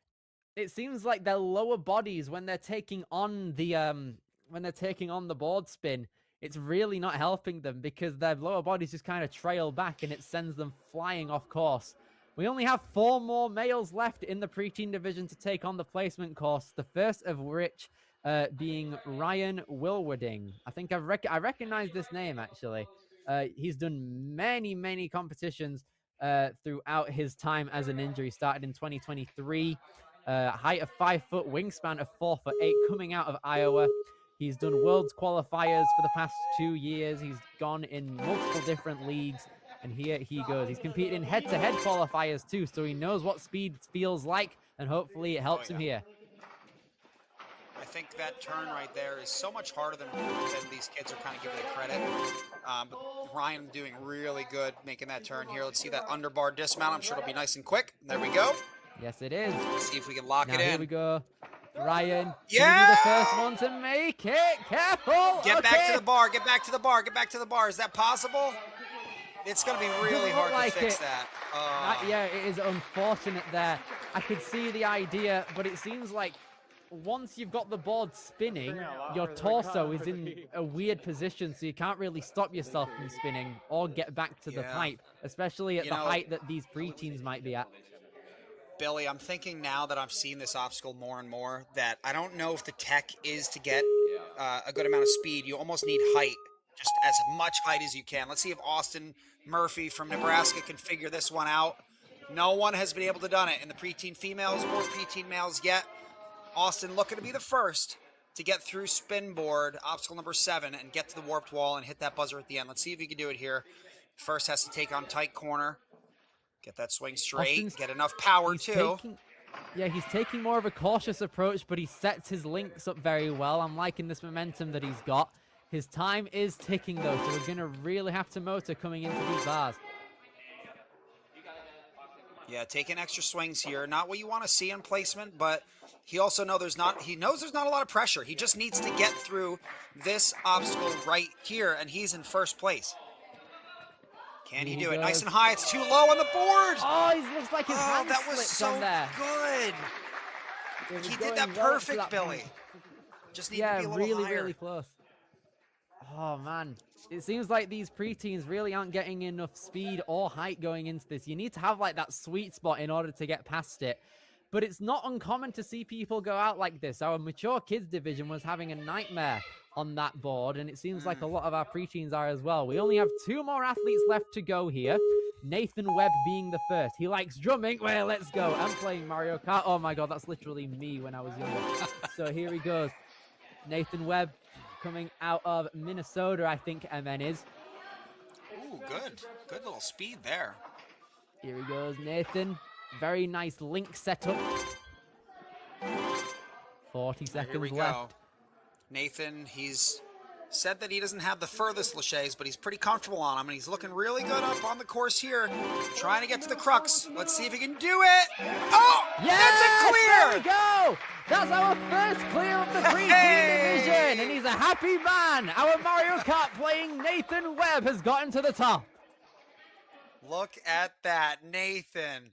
It seems like their lower bodies when they're taking on the board spin, it's really not helping them because their lower bodies just kind of trail back and it sends them flying off course. We only have 4 more males left in the preteen division to take on the placement course. The first of which being Ryan Wilwarding. I think I recognize this name actually. He's done many competitions throughout his time as a ninja. He started in 2023. Height of 5 foot, wingspan of 4'8", coming out of Iowa. He's done world's qualifiers for the past 2 years. He's gone in multiple different leagues. And here he goes. He's competed in head-to-head qualifiers too, so he knows what speed feels like, and hopefully it helps him here. I think that turn right there is so much harder than these kids are kind of giving it credit. But Ryan doing really good making that turn here. Let's see that underbar dismount. I'm sure it'll be nice and quick. There we go. Yes, it is. Let's see if we can lock Now it in. here we go. Ryan, Yeah! gonna be the first one to make it. Careful. Get back to Okay. the bar. Get back to the bar. Get back to the bar. Is that possible? It's going to be really Doesn't hard look like to fix it. that. Yeah, it is unfortunate there. I could see the idea, but it seems like once you've got the board spinning, your torso is in a weird position, so you can't really stop yourself from spinning or get back to the Yeah. pipe, especially at You the know- height that these preteens might be at. Billy, I'm thinking now that I've seen this obstacle more and more that I don't know if the tech is to get a good amount of speed. You almost need height, just as much height as you can. Let's see if Austin Murphy from Nebraska can figure this one out. No one has been able to done it in the preteen females or preteen males yet. Austin looking to be the first to get through spin board, obstacle number 7, and get to the warped wall and hit that buzzer at the end. Let's see if he can do it here. First has to take on tight corner. Get that swing straight. Austin's- Get enough power, He's too. he's taking more of a cautious approach, but he sets his links up very well. I'm liking this momentum that he's got. His time is ticking, though, so we're going to really have to motor coming into these bars. Yeah, taking extra swings here. Not what you want to see in placement, but he also knows there's not a lot of pressure. He just needs to get through this obstacle right here, and he's in first place. Can he He do it? Nice does. and high. It's too low on the board. Oh, he looks like his hand that was slipped so on there. good. It was He did going that right up to perfect, that Billy. point. Just need Yeah, to be a little really, higher. really close. Oh, man. It seems like these preteens really aren't getting enough speed or height going into this. You need to have, like, that sweet spot in order to get past it. but it's not uncommon to see people go out like this. Our mature kids division was having a nightmare on that board, and it seems like a lot of our preteens are as well. We only have 2 more athletes left to go here. Nathan Webb being the first. He likes drumming. Well, let's go. I'm playing Mario Kart. Oh my god, that's literally me when I was younger. So here he goes. Nathan Webb coming out of Minnesota, I think MN is. Ooh, good. Good little speed there. Here he goes, Nathan. Very nice link setup. 40 seconds left. Nathan, he's said that he doesn't have the furthest laches, but he's pretty comfortable on them, and he's looking really good up on the course here, trying to get to the crux. Let's see if he can do it. Oh, yes! That's a clear! There we go! That's our first clear of the preteen division, and he's a happy man. Our Mario Kart playing Nathan Webb has gotten to the top. Look at that, Nathan.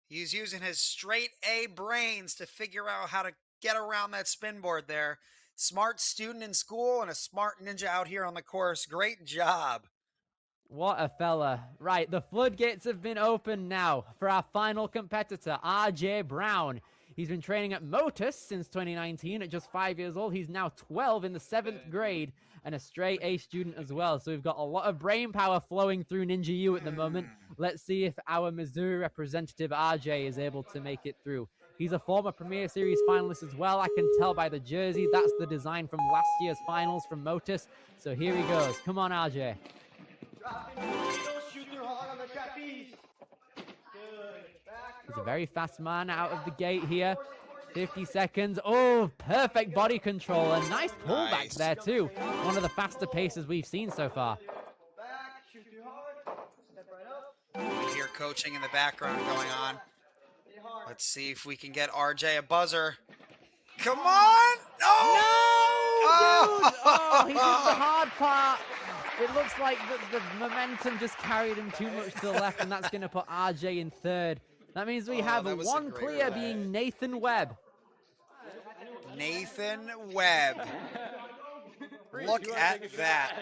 He's using his straight A brains to figure out how to get around that spin board there. Smart student in school and a smart ninja out here on the course. Great job. What a fella. Right, the floodgates have been opened now for our final competitor, RJ Brown. He's been training at Motus since 2019 at just 5 years old. He's now 12 in the 7th grade and a straight A student as well. So we've got a lot of brain power flowing through Ninja U at the moment. Let's see if our Missouri representative RJ is able to make it through. He's a former Premier Series finalist as well. I can tell by the jersey. That's the design from last year's finals from Motus. So here he goes. Come on, RJ. He's a very fast man out of the gate here. 50 seconds. Oh, perfect body control. A nice pullback there too. One of the faster paces we've seen so far. You hear coaching in the background going on. Let's see if we can get RJ a buzzer. Come on! No! Dude! Oh, he did the hard part. It looks like the momentum just carried him too much to the left, and that's going to put RJ in 3rd. That means we have one clear being Nathan Webb. Nathan Webb. Look at that.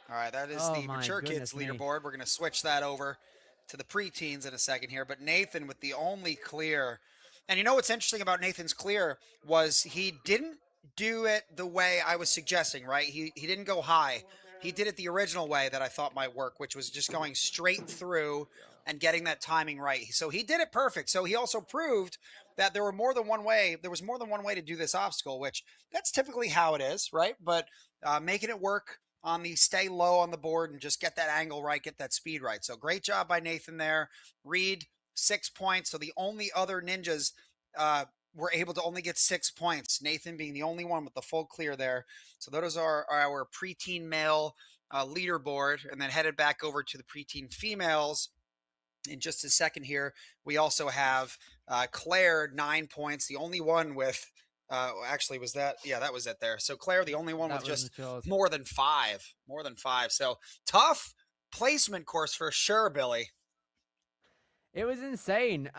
All right, that is the mature kids leaderboard. We're going to switch that over to the preteens in a second here, but Nathan with the only clear. And you know what's interesting about Nathan's clear was he didn't do it the way I was suggesting, right? He didn't go high. He did it the original way that I thought might work, which was just going straight through and getting that timing right. So he did it perfect. So he also proved that there was more than one way to do this obstacle, which that's typically how it is, right? But making it work on the stay low on the board and just get that angle right, get that speed right. So great job by Nathan there. Reed, 6 points. So the only other ninjas were able to only get 6 points. Nathan being the only one with the full clear there. So those are our preteen male leaderboard, and then headed back over to the preteen females in just a second here. We also have Claire, 9 points, the only one with actually was that, yeah, that was it there. So Claire, the only one with just more than five. So tough placement course for sure, Billy. It was insane.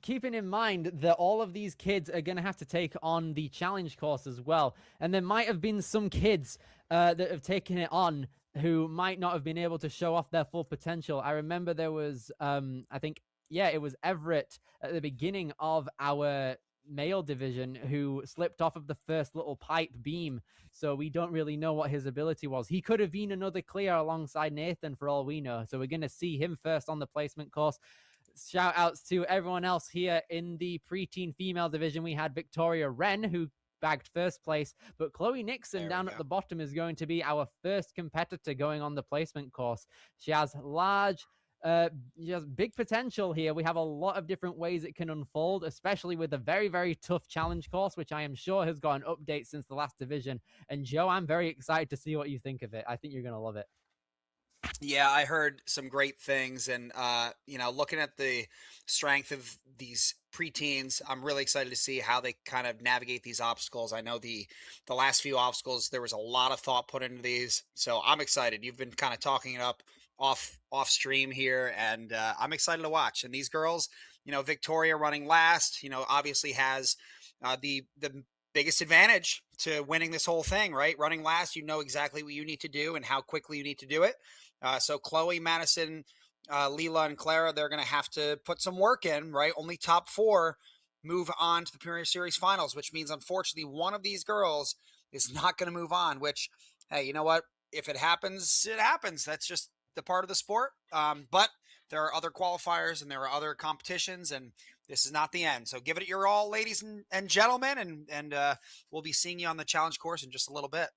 Keeping in mind that all of these kids are going to have to take on the challenge course as well. And there might have been some kids that have taken it on who might not have been able to show off their full potential. I remember there was, I think, yeah, it was Everett at the beginning of our male division who slipped off of the first little pipe beam. So we don't really know what his ability was. He could have been another clear alongside Nathan for all we know. So we're going to see him first on the placement course. Shout outs to everyone else here in the preteen female division. We had Victoria Wren, who bagged first place, but Chloe Nixon down at the bottom is going to be our first competitor going on the placement course. She has big potential here. We have a lot of different ways it can unfold, especially with a very, very tough challenge course, which I am sure has got an update since the last division. And Joe, I'm very excited to see what you think of it. I think you're going to love it. Yeah, I heard some great things, and looking at the strength of these preteens, I'm really excited to see how they kind of navigate these obstacles. I know the last few obstacles, there was a lot of thought put into these, so I'm excited. You've been kind of talking it up off stream here, and I'm excited to watch. And these girls, Victoria running last, obviously has the biggest advantage to winning this whole thing, right? Running last, you know exactly what you need to do and how quickly you need to do it. So Chloe, Madison, Leela and Clara, they're going to have to put some work in, right? Only top 4 move on to the Premier Series finals, which means, unfortunately, one of these girls is not going to move on, which, hey, you know what? If it happens, it happens. That's just the part of the sport. But there are other qualifiers and there are other competitions, and this is not the end. So give it your all, ladies and gentlemen, and we'll be seeing you on the challenge course in just a little bit.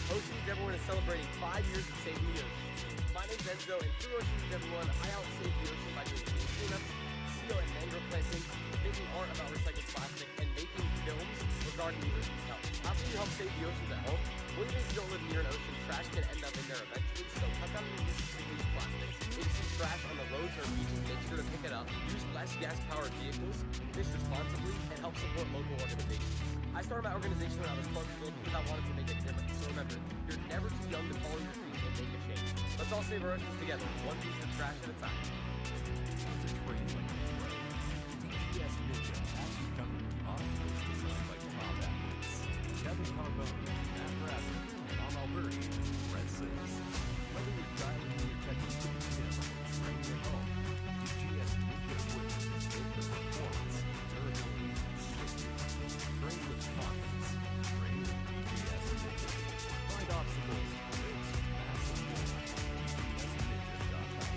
Oceans Everyone is celebrating 5 years of saving the ocean. My name's Enzo, and through Oceans Everyone, I help save the ocean by doing beach cleanups, seal and mangrove plantings, making art about recycled plastic, and making films regarding the ocean's health. How can you help save the oceans at home? Well, even if you don't live near an ocean, trash can end up in there eventually, so cut down your use of single-use plastics. If you see trash on the roads or beaches, make sure to pick it up. Use less gas-powered vehicles, fish responsibly, and help support local organizations. I started my organization when I was 12 years old because I wanted to make a difference. So remember, you're never too young to follow your dreams and make a change. Let's all save our oceans together, one piece of trash at a time. Want to train like a pro? DGS Ninja has you covered with obstacles designed by top athletes. Kevin Carbone, Matt Bradley, Tom Alberti, and Fred Sims. Whether you're dialing in your technique to the gym or training at home, DGS Ninja equipment is built for performance, durability, and safety. Train with confidence. Train with DGS Ninja. Find obstacles, waves, massive more at DGSninja.com.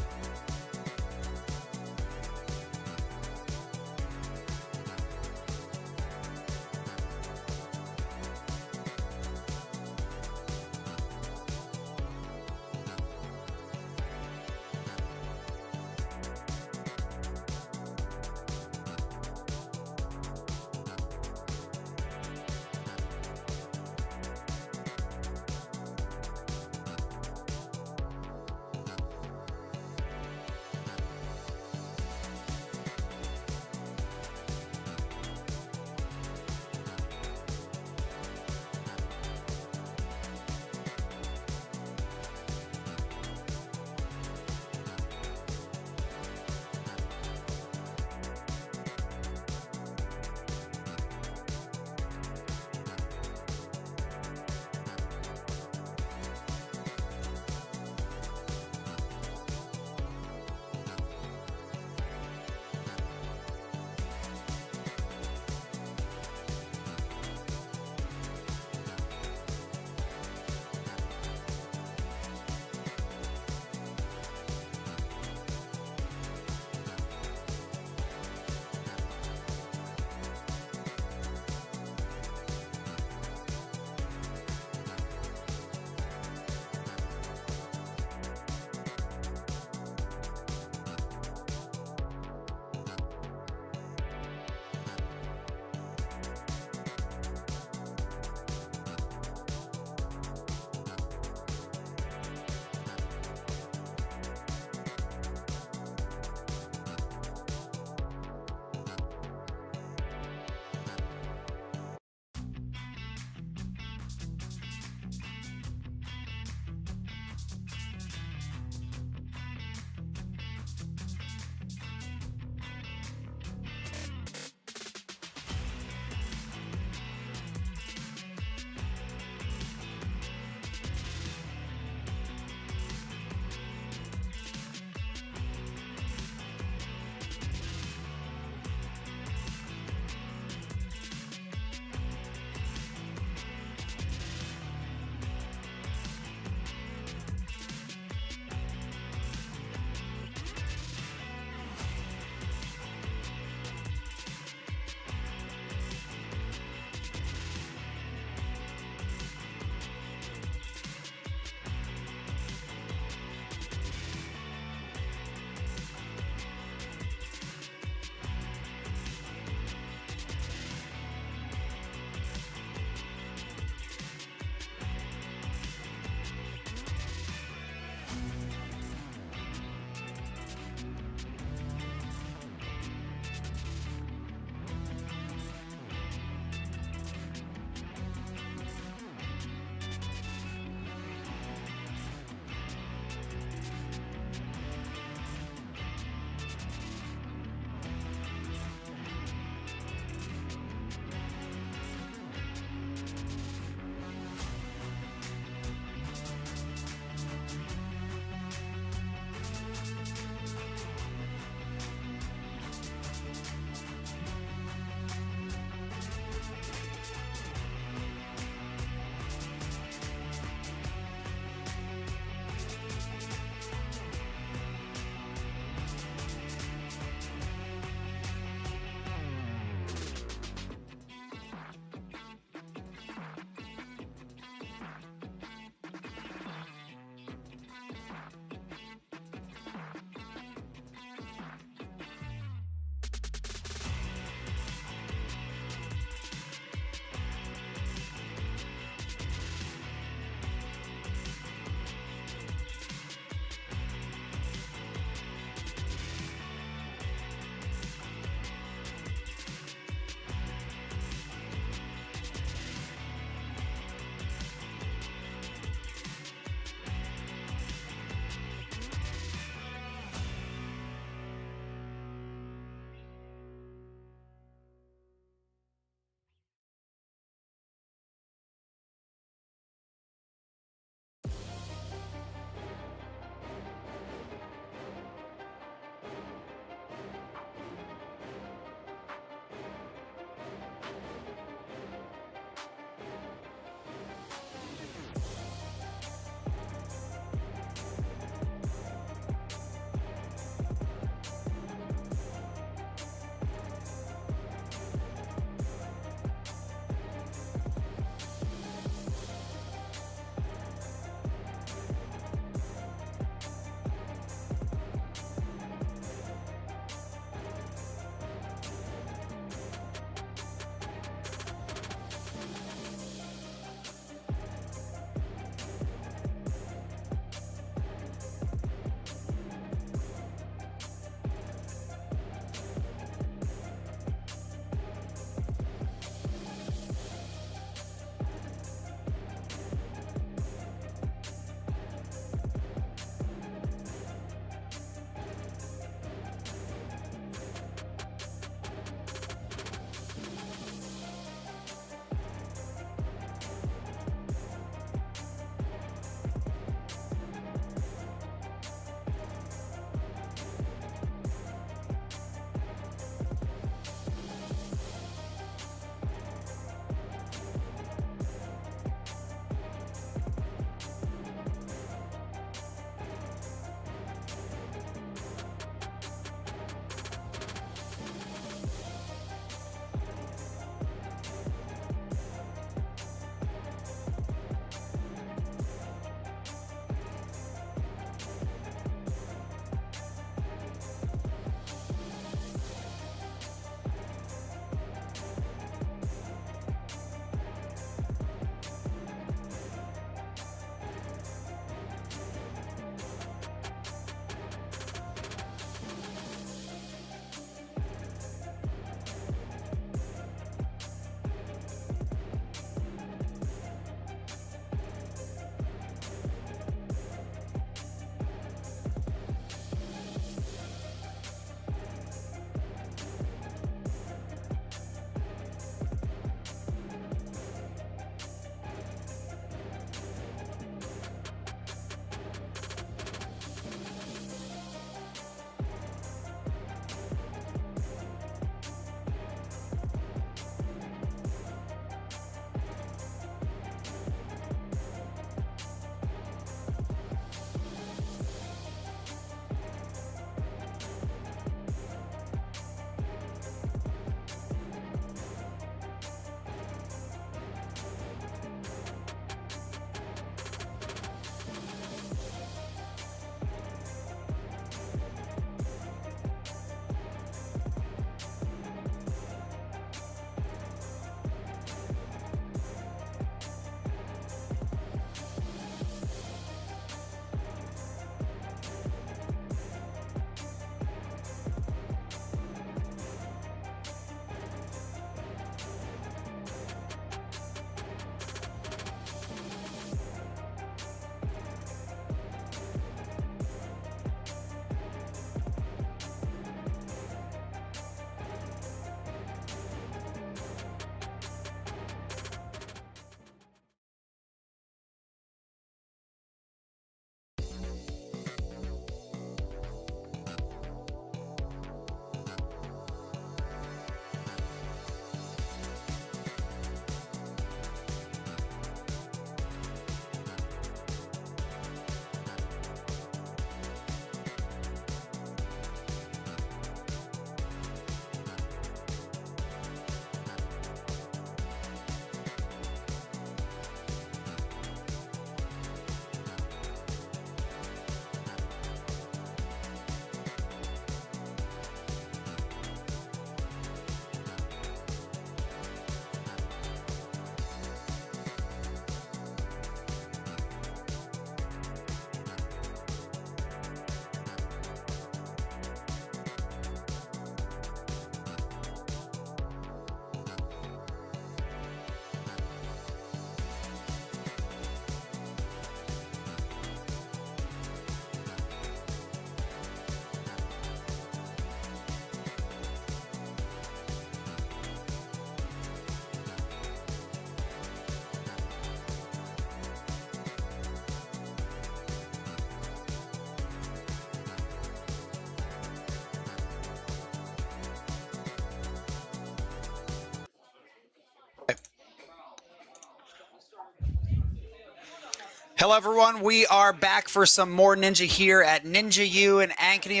Hello, everyone. We are back for some more Ninja here at Ninja U in Ankeny,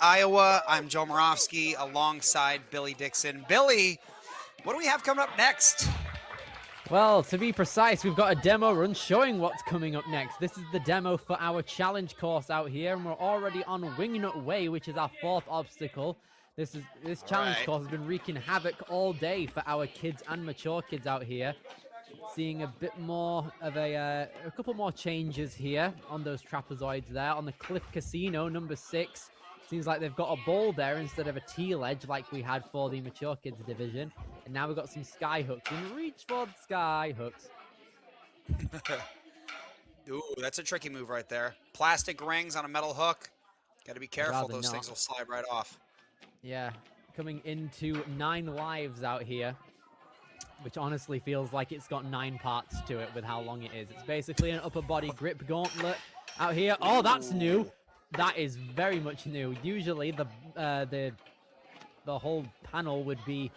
Iowa. I'm Joe Moravsky alongside Billy Dixon. Billy, what do we have coming up next? Well, to be precise, we've got a demo run showing what's coming up next. This is the demo for our challenge course out here, and we're already on Wingnut Way, which is our 4th obstacle. This challenge course has been wreaking havoc all day for our kids and mature kids out here. Seeing a bit more of a couple more changes here on those trapezoids there. On the Cliff Casino, number 6. Seems like they've got a ball there instead of a T-ledge like we had for the mature kids division. And now we've got some sky hooks. And reach for the sky hooks. Ooh, that's a tricky move right there. Plastic rings on a metal hook. Got to be careful. Those things will slide right off. Yeah, coming into 9 lives out here, which honestly feels like it's got 9 parts to it with how long it is. It's basically an upper body grip gauntlet out here. Oh, that's new. That is very much new. Usually the whole panel would be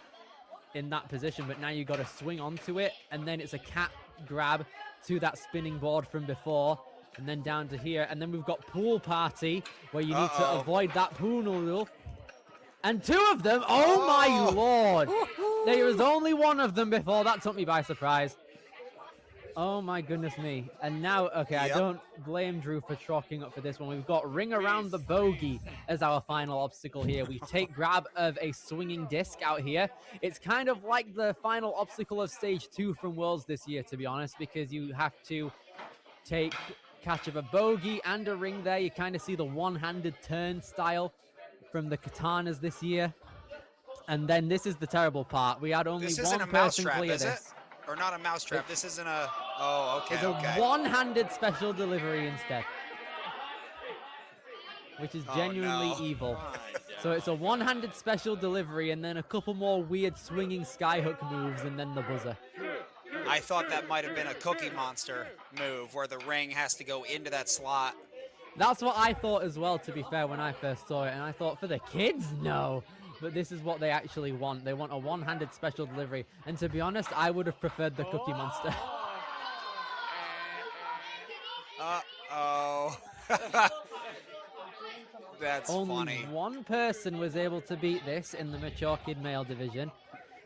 in that position, but now you got to swing onto it, and then it's a cat grab to that spinning board from before, and then down to here, and then we've got pool party where you need to avoid that pool noodle. And 2 of them, oh my lord! There was only 1 of them before. That took me by surprise. Oh my goodness me. And now, okay, I don't blame Drew for chalking up for this one. We've got Ring Around the Bogey as our final obstacle here. We take grab of a swinging disc out here. It's kind of like the final obstacle of stage 2 from Worlds this year, to be honest, because you have to take catch of a bogey and a ring there. You kind of see the one-handed turn style from the katanas this year. And then this is the terrible part. We had only one person clear this. Or not a mousetrap. This isn't a... Oh, okay, It's a one-handed special delivery instead. Which is genuinely evil. So it's a one-handed special delivery and then a couple more weird swinging skyhook moves and then the buzzer. I thought that might have been a Cookie Monster move where the ring has to go into that slot. That's what I thought as well, to be fair, when I first saw it. And I thought, for the kids, no. But this is what they actually want. They want a one-handed special delivery. And to be honest, I would have preferred the Cookie Monster. Uh-oh. That's Only funny. one person was able to beat this in the mature kid male division.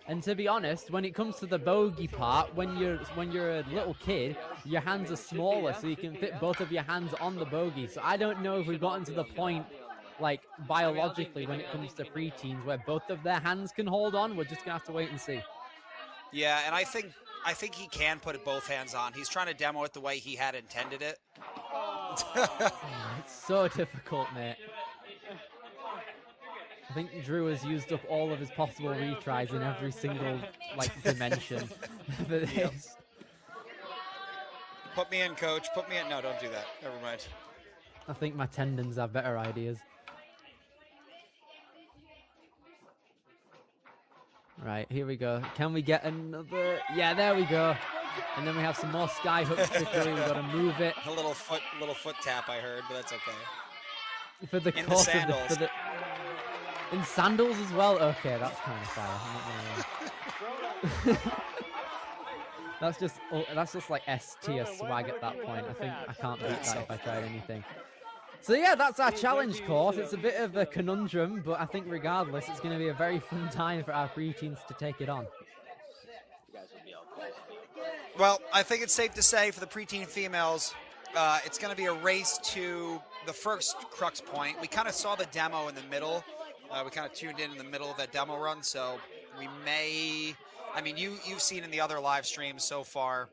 And to be honest, when it comes to the bogey part, when you're a little kid, your hands are smaller, so you can fit both of your hands on the bogey. So I don't know if we've gotten to the point, like, biologically, when it comes to preteens, where both of their hands can hold on. We're just gonna have to wait and see. Yeah, and I think he can put both hands on. He's trying to demo it the way he had intended it. It's so difficult, mate. I think Drew has used up all of his possible retries in every single, like, dimension for this. Yep. Put me in, coach. Put me in. No, don't do that. Never mind. I think my tendons have better ideas. Right, here we go. Can we get another? Yeah, there we go. And then we have some more sky hook trickery. We've got to move it. A little foot tap, I heard, but that's okay. For the in course the sandals. of the in sandals as well. Okay, that's kind of fire. I'm not gonna lie. that's just like S tier swag at that point. I think I can't beat that if I tried anything. So yeah, that's our challenge course. It's a bit of a conundrum, but I think regardless, it's going to be a very fun time for our preteens to take it on. Well, I think it's safe to say for the preteen females, it's going to be a race to the first crux point. We kind of saw the demo in the middle. We kind of tuned in the middle of that demo run, so we may... I mean, you've seen in the other live streams so far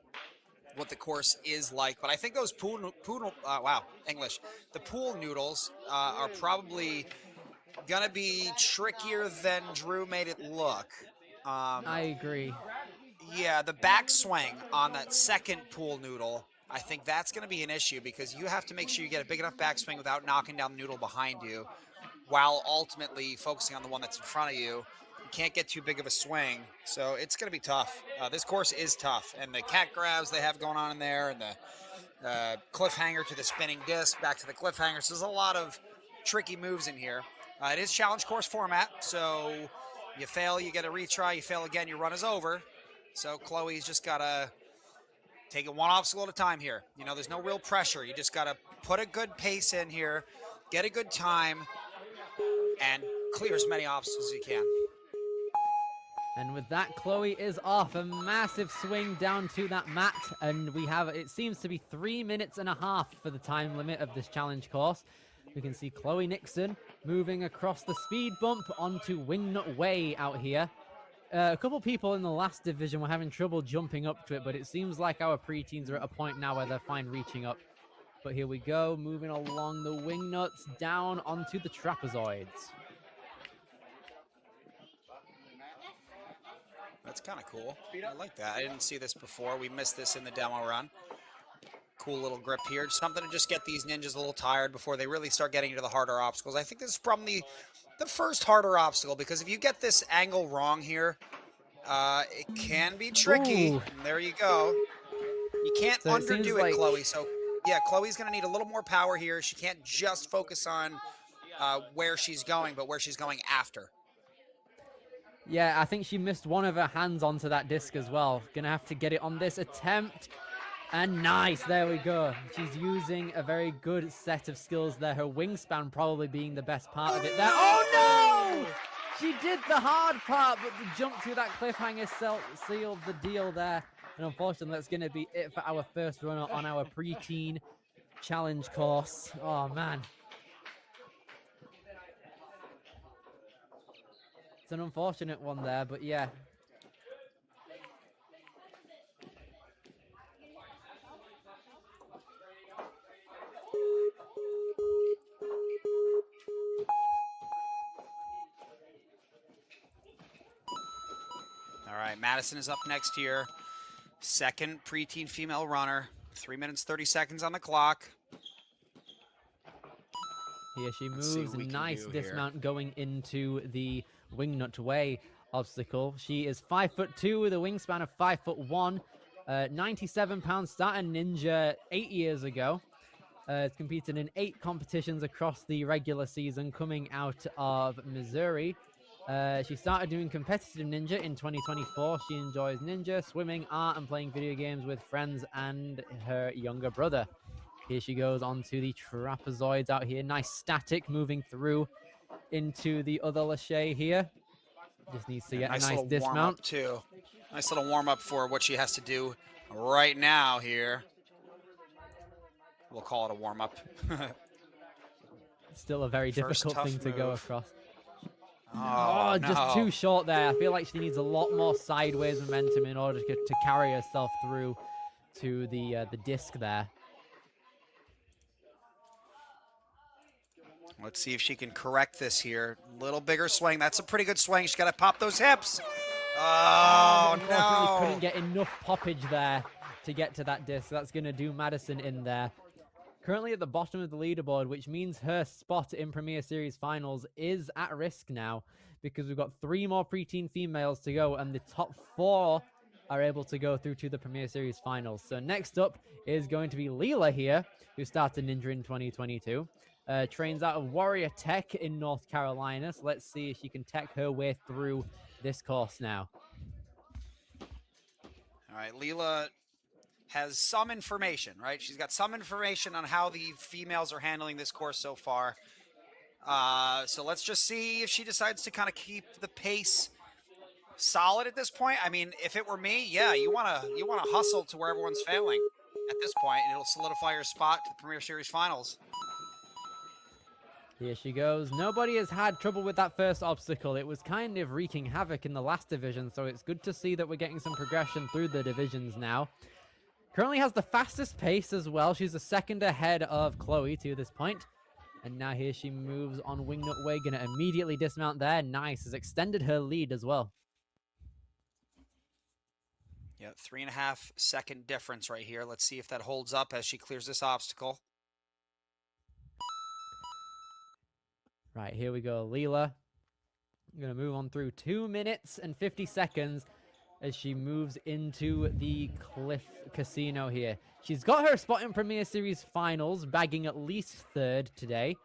what the course is like, but I think those the pool noodles are probably going to be trickier than Drew made it look. I agree. Yeah, the backswing on that second pool noodle, I think that's going to be an issue because you have to make sure you get a big enough backswing without knocking down the noodle behind you while ultimately focusing on the one that's in front of you. You can't get too big of a swing, so it's going to be tough. This course is tough, and the cat grabs they have going on in there, and the cliffhanger to the spinning disc, back to the cliffhanger. So there's a lot of tricky moves in here. It is challenge course format, so you fail, you get a retry, you fail again, your run is over. So Chloe's just got to Take it one obstacle at a time here. You know, there's no real pressure. You just got to put a good pace in here, get a good time, and clear as many obstacles as you can. And with that, Chloe is off. A massive swing down to that mat. And we have, it seems to be 3.5 minutes for the time limit of this challenge course. We can see Chloe Nixon moving across the speed bump onto Wingnut Way out here. A couple people in the last division were having trouble jumping up to it, but it seems like our preteens are at a point now where they're fine reaching up. But here we go, moving along the wingnuts down onto the trapezoids. That's kind of cool. I like that. I didn't see this before. We missed this in the demo run. Cool little grip here. Something to just get these ninjas a little tired before they really start getting into the harder obstacles. I think this is probably the first harder obstacle, because if you get this angle wrong here, it can be tricky. Ooh. And there you go. You can't So it seems underdo it, like- Chloe. So, yeah, Chloe's going to need a little more power here. She can't just focus on where she's going, but where she's going after. Yeah, I think she missed one of her hands onto that disc as well. Gonna have to get it on this attempt. And nice, there we go. She's using a very good set of skills there. Her wingspan probably being the best part of it there. Oh no! She did the hard part, but the jump to that cliffhanger sealed the deal there. And unfortunately, that's gonna be it for our first run on our preteen challenge course. Oh man. It's an unfortunate one there, but yeah. All right, Madison is up next here. Second preteen female runner. 3 minutes, 30 seconds on the clock. Here she Let's see moves. what we can Nice do here. dismount going into the Wingnut Way obstacle. She is 5'2" with a wingspan of 5'1". 97-pound starter ninja 8 years ago. Has competed in 8 competitions across the regular season coming out of Missouri. She started doing competitive ninja in 2024. She enjoys ninja, swimming, art, and playing video games with friends and her younger brother. Here she goes onto the trapezoids out here. Nice static moving through into the other lache here. Just needs to get a nice little dismount. warm-up too. Nice little warm-up for what she has to do right now here. We'll call it a warm-up. Still a very First difficult tough thing to go move. across. Oh, Just no. too short there. I feel like she needs a lot more sideways momentum in order to carry herself through to the disc there. Let's see if she can correct this here. Little bigger swing. That's a pretty good swing. She's got to pop those hips. Oh, Unfortunately, no. couldn't get enough poppage there to get to that disc. That's going to do Madison in there. Currently at the bottom of the leaderboard, which means her spot in Premier Series Finals is at risk now, because we've got 3 more preteen females to go, and the top 4 are able to go through to the Premier Series Finals. So next up is going to be Leela here, who started Ninja in 2022. Trains out of Warrior Tech in North Carolina. So let's see if she can tech her way through this course now. All right, Leela has some information, right? She's got some information on how the females are handling this course so far. So let's just see if she decides to kind of keep the pace solid at this point. I mean, if it were me, yeah, you wanna hustle to where everyone's failing at this point, and it'll solidify your spot to the Premier Series Finals. Here she goes. Nobody has had trouble with that first obstacle. It was kind of wreaking havoc in the last division, so it's good to see that we're getting some progression through the divisions now. Currently has the fastest pace as well. She's a second ahead of Chloe to this point. And now here she moves on Wingnut Way. Gonna immediately dismount there. Nice. Has extended her lead as well. Yeah, 3.5 second difference right here. Let's see if that holds up as she clears this obstacle. Right, here we go. Leela. I'm going to move on through 2 minutes and 50 seconds as she moves into the Cliff Casino here. She's got her spot in Premier Series Finals, bagging at least 3rd today.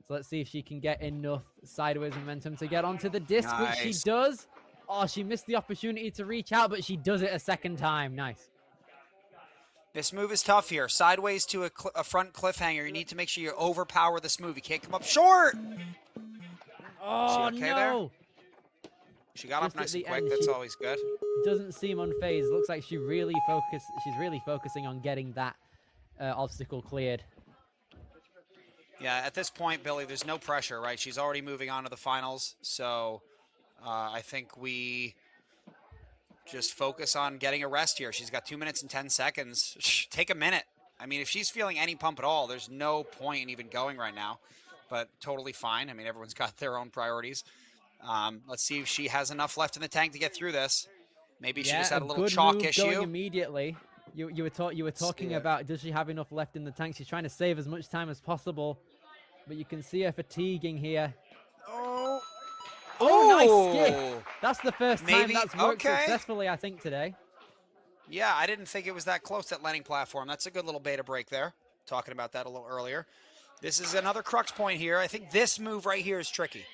So let's see if she can get enough sideways momentum to get onto the disc, which she Nice. does. Oh, she missed the opportunity to reach out, but she does it a second time. Nice. This move is tough here. Sideways to a front cliffhanger. You need to make sure you overpower this move. You can't come up short. Oh, Is she okay no. there? She got Just up nice at and the quick. end, That's she always good. Doesn't seem unfazed. Looks like she's really focusing on getting that obstacle cleared. Yeah, at this point, Billy, there's no pressure, right? She's already moving on to the finals. So I think we just focus on getting a rest here. She's got 2 minutes and 10 seconds. Take a minute. I mean, if she's feeling any pump at all, there's no point in even going right now. But totally fine. I mean, everyone's got their own priorities. Let's see if she has enough left in the tank to get through this. Maybe she just had a little chalk move issue. Going immediately. You were talking about, does she have enough left in the tank? She's trying to save as much time as possible, but you can see her fatiguing here. Oh, nice skip. That's the first time that's worked successfully, I think, today. Yeah, I didn't think it was that close, that landing platform. That's a good little beta break there. Talking about that a little earlier. This is another crux point here. I think this move right here is tricky,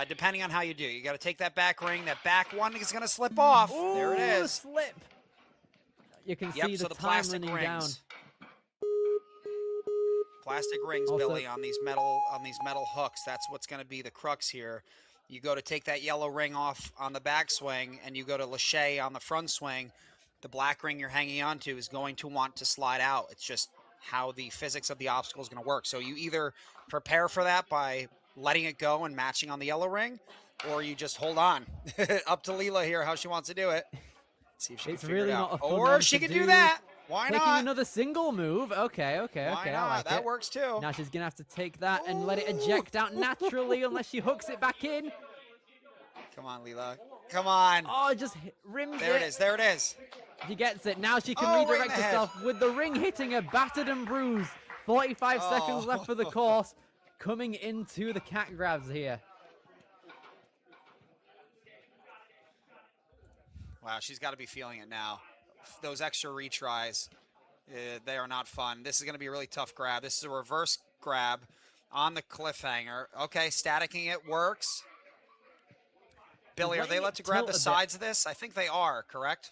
depending on how you do. You got to take that back ring. That back one is going to slip off. Ooh, there it is. Slip. You can see the time running down. Plastic rings, Also, Billy, on these metal hooks. That's what's going to be the crux here. You go to take that yellow ring off on the backswing, and you go to lâcher on the front swing. The black ring you're hanging onto is going to want to slide out. It's just how the physics of the obstacle is going to work. So you either prepare for that by letting it go and matching on the yellow ring, or you just hold on. Up to Leela here, how she wants to do it. See if she can figure it out. Or she can do that. Why not? Taking another single move. Okay. Why not? I like that it. works too. Now she's going to have to take that and let it eject out naturally unless she hooks it back in. Come on, Leela. Come on. Oh, it just rims There it is. There it is. She gets it. Now she can Right redirect in the head. herself with the ring hitting her battered and bruised. 45 seconds left for the course. Coming into the cat grabs here. Wow, she's got to be feeling it now. Those extra retries, they are not fun. This is going to be a really tough grab. This is a reverse grab on the cliffhanger. Okay, staticking it works. Billy, are they allowed to grab the sides of this? I think they are, correct?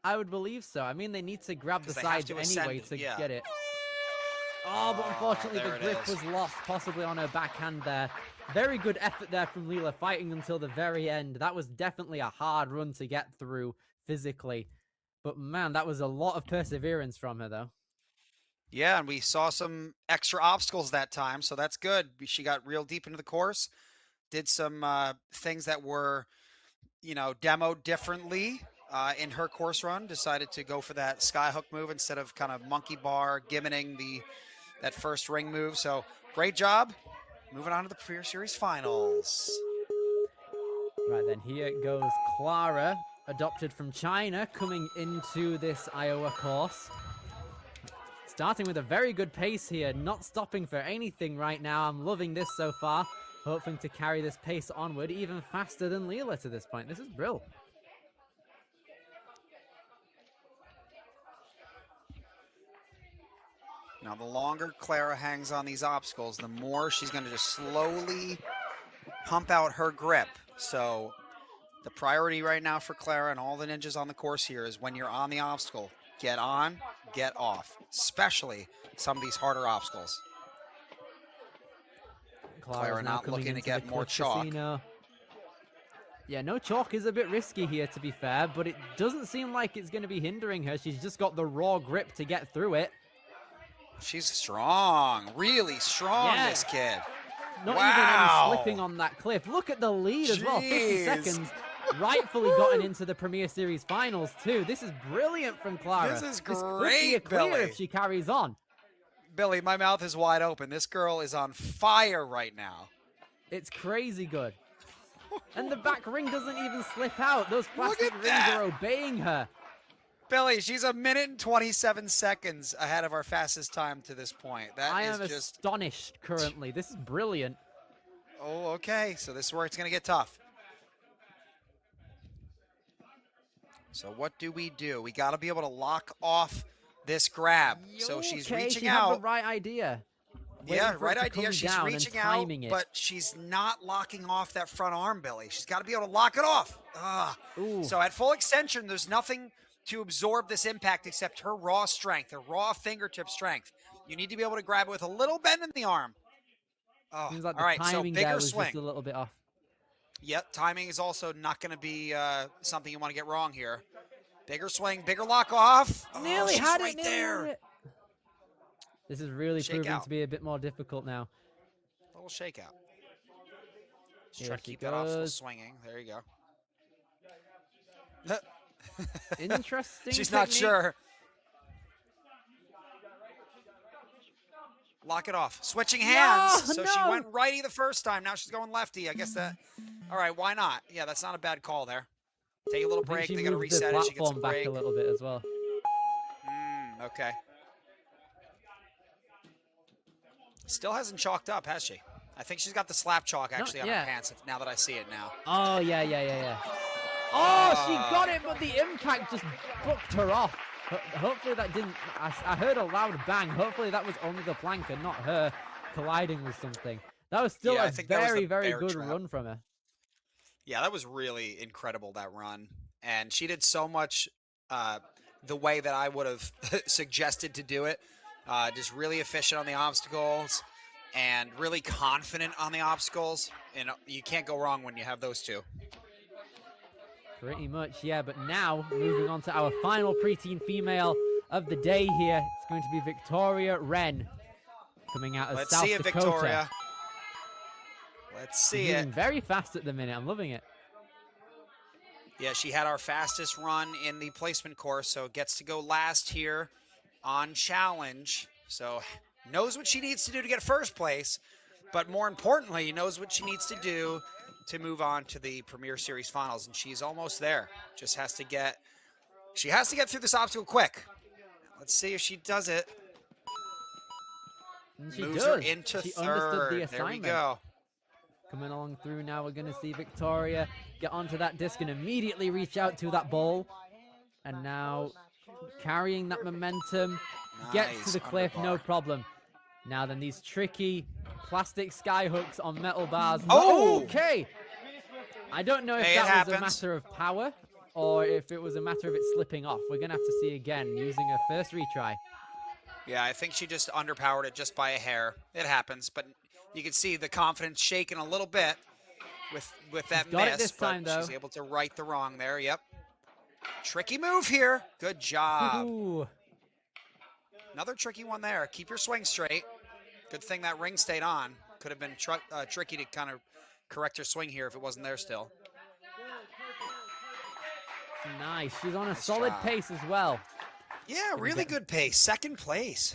I would believe so. I mean, they need to grab the They have sides to anyway ascend, to yeah. get it. Oh, but unfortunately there the it grip is. was lost, possibly on her backhand there. Very good effort there from Leela, fighting until the very end. That was definitely a hard run to get through physically. But man, that was a lot of perseverance from her, though. Yeah, and we saw some extra obstacles that time, so that's good. She got real deep into the course, did some things that were, demoed differently in her course run. Decided to go for that skyhook move instead of kind of monkey bar, gimmining that first ring move. So great job. Moving on to the Premier Series Finals. Right then, here goes Clara, adopted from China, coming into this Iowa course. Starting with a very good pace here, not stopping for anything right now. I'm loving this so far. Hoping to carry this pace onward even faster than Leela to this point. This is brilliant. Now, the longer Clara hangs on these obstacles, the more she's going to just slowly pump out her grip. So the priority right now for Clara and all the ninjas on the course here is when you're on the obstacle, get on, get off, especially some of these harder obstacles. Clara not looking to get more chalk. Casino. Yeah, no chalk is a bit risky here, to be fair, but it doesn't seem like it's going to be hindering her. She's just got the raw grip to get through it. She's strong, really strong, this kid. Not even any slipping on that cliff. Look at the lead as well, 50 seconds. Rightfully gotten into the Premier Series Finals, too. This is brilliant from Clara. This is This could be great, a clear Billy. if she carries on. Billy, my mouth is wide open. This girl is on fire right now. It's crazy good. And the back ring doesn't even slip out. Those plastic rings that. are obeying her. Billy, she's 1 minute and 27 seconds ahead of our fastest time to this point. I am astonished currently. This is brilliant. Oh, okay. So this is where it's going to get tough. So what do? We got to be able to lock off this grab. So she's reaching she out. Had the right idea. Yeah, Waiting for it right to idea. come She's down reaching and out, timing it. but she's not locking off that front arm, Billy. She's got to be able to lock it off. Ooh. So at full extension, there's nothing to absorb this impact except her raw strength, her raw fingertip strength. You need to be able to grab it with a little bend in the arm. Oh, Seems like all the right, so timing there bigger was swing. just a little bit off. Yep, timing is also not going to be something you want to get wrong here. Bigger swing, bigger lock off. Nearly she's had right it, nearly there. had it. This is really Shake proving out. to be a bit more difficult now. A little shakeout. Just Here try to she keep that obstacle goes. swinging. There you go. Interesting She's not technique. sure. Lock it off. Switching hands. So she no. went righty the first time. Now she's going lefty. I guess that. All right, why not? Yeah, that's not a bad call there. Take a little I think break. she They got to moved the reset it. She gets a platform back break. a little bit as well. Okay. Still hasn't chalked up, has she? I think she's got the slap chalk actually on her pants now that I see it now. Oh, yeah. Oh, she got it, but the impact just booked her off. Hopefully that didn't... I heard a loud bang. Hopefully that was only the plank and not her colliding with something. That was still a very, very good run from her. Yeah, that was really incredible, that run. And she did so much the way that I would have suggested to do it. Just really efficient on the obstacles and really confident on the obstacles. And you can't go wrong when you have those two. Pretty much, yeah. But now, moving on to our final preteen female of the day here. It's going to be Victoria Wren, coming out of Let's South see it, Dakota. Victoria. Let's see it. Moving very fast at the minute. I'm loving it. Yeah, she had our fastest run in the placement course, so gets to go last here on challenge. So knows what she needs to do to get first place, but more importantly, knows what she needs to do to move on to the Premier Series finals, and she's almost there. She has to get through this obstacle quick. Let's see if she does it. And she Moves does. her into She third. understood the There we assignment. go. Coming along through now, we're going to see Victoria get onto that disc and immediately reach out to that ball. And now carrying that momentum, gets to the cliff, no problem. Now then, these tricky plastic sky hooks on metal bars. Oh! Okay! I don't know if Hey, that was a happens. matter of power or if it was a matter of it slipping off. We're going to have to see again using a first retry. Yeah, I think she just underpowered it just by a hair. It happens, but you can see the confidence shaking a little bit with that got miss. it this time, but though. she's able to right the wrong there. Yep. Tricky move here. Good job. Ooh. Another tricky one there. Keep your swing straight. Good thing that ring stayed on. Could have been tricky to kind of correct her swing here if it wasn't there still. Nice. She's on a Nice solid job. pace as well. Yeah, really good pace. Second place.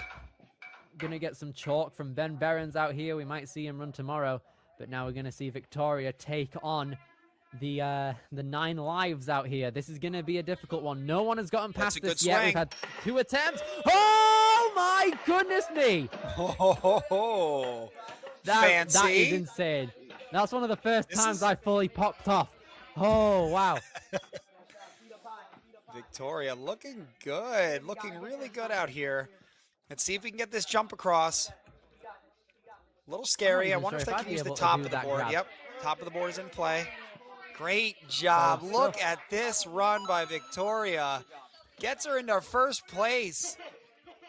Gonna get some chalk from Ben Behrens out here. We might see him run tomorrow, but now we're gonna see Victoria take on the 9 lives out here. This is gonna be a difficult one. No one has gotten That's past a good this yet. We've swing. had 2 attempts. Oh my goodness me! Oh, That is fancy. insane. That's one of the first This times is- I fully popped off. Oh wow. Victoria looking good. Looking really good out here. Let's see if we can get this jump across. A little scary. I even wonder sure if if they I'd can be use the able to top do of the that board. grab. Yep, top of the board is in play. Great job. Solid Look stuff. at this run by Victoria. Gets her into first place.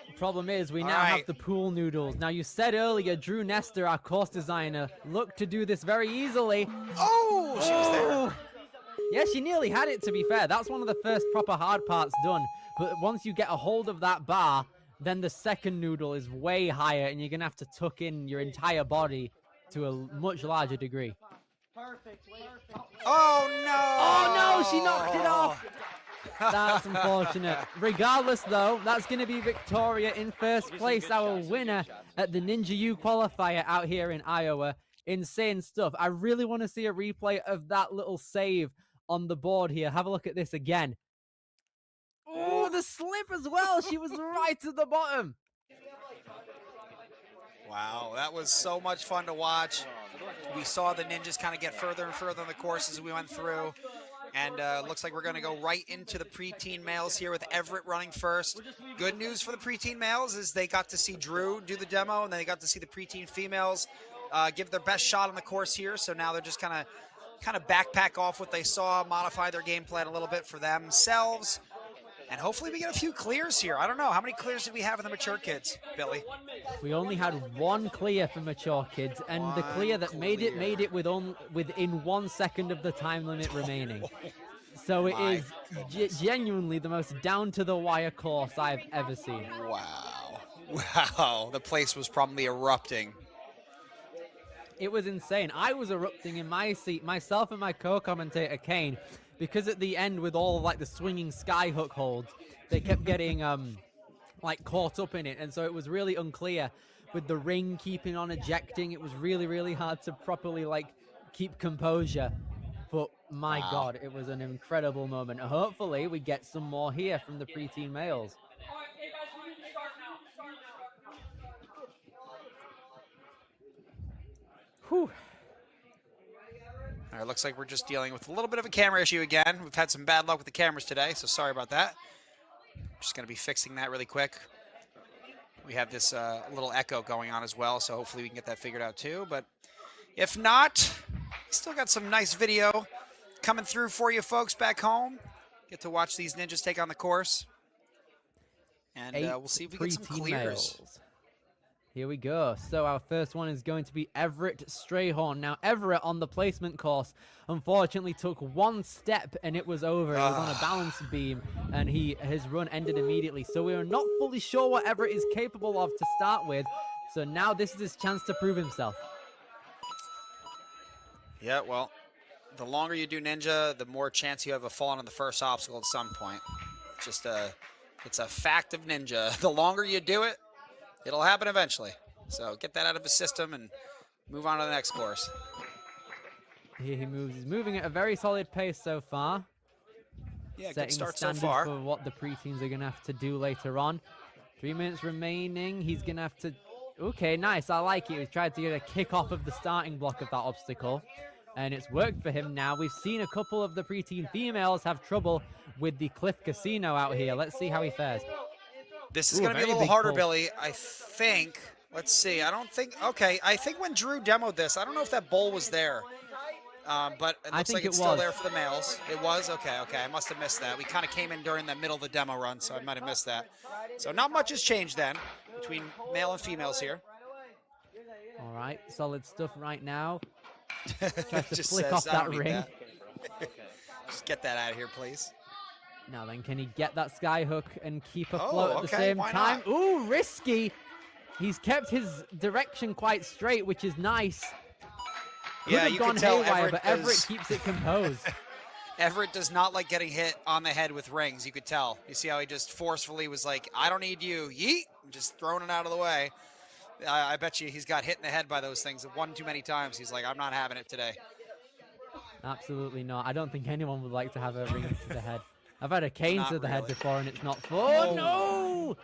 The problem is we All now right. have the pool noodles. Now you said earlier Drew Nestor, our course designer, looked to do this very easily. Oh, she was there. Oh. Yeah, she nearly had it, to be fair. That's one of the first proper hard parts done. But once you get a hold of that bar, then the second noodle is way higher, and you're going to have to tuck in your entire body to a much larger degree. Oh, no. Oh, no, she knocked it off. That's unfortunate. Regardless, though, that's going to be Victoria in first place, our winner at the Ninja U Qualifier out here in Iowa. Insane stuff. I really want to see a replay of that little save on the board here. Have a look at this again. Oh, the slip as well. She was right at the bottom. Wow, that was so much fun to watch. We saw the Ninjas kind of get further and further on the course as we went through. And looks like we're going to go right into the preteen males here with Everett running first. Good news for the preteen males is they got to see Drew do the demo, and then they got to see the preteen females give their best shot on the course here. So now they're just kind of backpack off what they saw, modify their game plan a little bit for themselves. And hopefully we get a few clears here. I don't know. How many clears did we have in the mature kids, Billy? We only had one clear for mature kids, and the clear that made it within 1 second of the time limit remaining. So it is genuinely the most down-to-the-wire course I've ever seen. Wow. Wow. The place was probably erupting. It was insane. I was erupting in my seat, myself and my co-commentator, Kane, because at the end with all like the swinging skyhook holds, they kept getting like caught up in it, and so it was really unclear with the ring keeping on ejecting. It was really, really hard to properly like keep composure. But my God, it was an incredible moment. Hopefully we get some more here from the preteen males. Whew. All right, looks like we're just dealing with a little bit of a camera issue again. We've had some bad luck with the cameras today, so sorry about that. Just going to be fixing that really quick. We have this little echo going on as well, so hopefully we can get that figured out too. But if not, still got some nice video coming through for you folks back home. Get to watch these ninjas take on the course. And we'll see if we get some clears. Males. Here we go. So our first one is going to be Everett Strayhorn. Now, Everett on the placement course, unfortunately, took one step and it was over. It was on a balance beam, and his run ended immediately. So we are not fully sure what Everett is capable of to start with. So now this is his chance to prove himself. Yeah, well, the longer you do Ninja, the more chance you have of falling on the first obstacle at some point. Just it's a fact of Ninja. The longer you do it, it'll happen eventually. So get that out of the system and move on to the next course. Here he moves. He's moving at a very solid pace so far. Yeah, setting good start the so standard far. for what the preteens are going to have to do later on. 3 minutes remaining. He's going to have to... Okay, nice. I like it. He's tried to get a kick off of the starting block of that obstacle, and it's worked for him now. We've seen a couple of the preteen females have trouble with the Cliff Casino out here. Let's see how he fares. This is going to be a little harder, Billy, I think. Let's see. I don't think... Okay, I think when Drew demoed this, I don't know if that bowl was there. But it looks like it's still there for the males. It was? Okay, okay. I must have missed that. We kind of came in during the middle of the demo run, so I might have missed that. So not much has changed then between male and females here. All right, solid stuff right now. Tries to Just flick says, off "I that don't need ring. that." Just get that out of here, please. Now then, can he get that sky hook and keep afloat at the okay, same why time? not? Ooh, risky. He's kept his direction quite straight, which is nice. Could Yeah, have you gone can tell haywire, Everett but Everett does- keeps it composed. Everett does not like getting hit on the head with rings. You could tell. You see how he just forcefully was like, I don't need you. Yeet! Just throwing it out of the way. I bet you he's got hit in the head by those things one too many times. He's like, I'm not having it today. Absolutely not. I don't think anyone would like to have a ring to the head. I've had a cane Not to the head really. before, and it's not fun. Oh, no!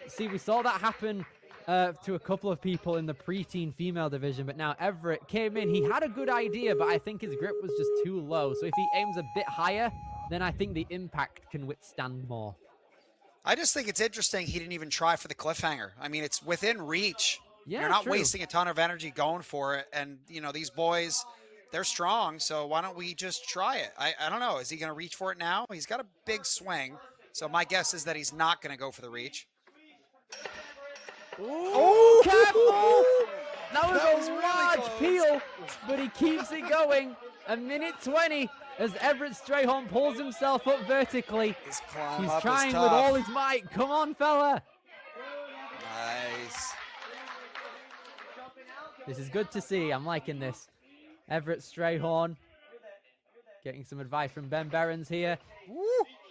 See, we saw that happen to a couple of people in the preteen female division, but now Everett came in. He had a good idea, but I think his grip was just too low. So if he aims a bit higher, then I think the impact can withstand more. I just think it's interesting he didn't even try for the cliffhanger. I mean, it's within reach. Yeah, You're not true. wasting a ton of energy going for it. And, you know, these boys, they're strong, so why don't we just try it? I don't know. Is he going to reach for it now? He's got a big swing, so my guess is that he's not going to go for the reach. Oh, careful! That was was a really large close. peel, but he keeps it going. A minute 20 as Everett Strayhorn pulls himself up vertically. His climb He's up is trying with tough. all his might. Come on, fella. Nice. This is good to see. I'm liking this. Everett Strayhorn getting some advice from Ben Behrens here. Woo!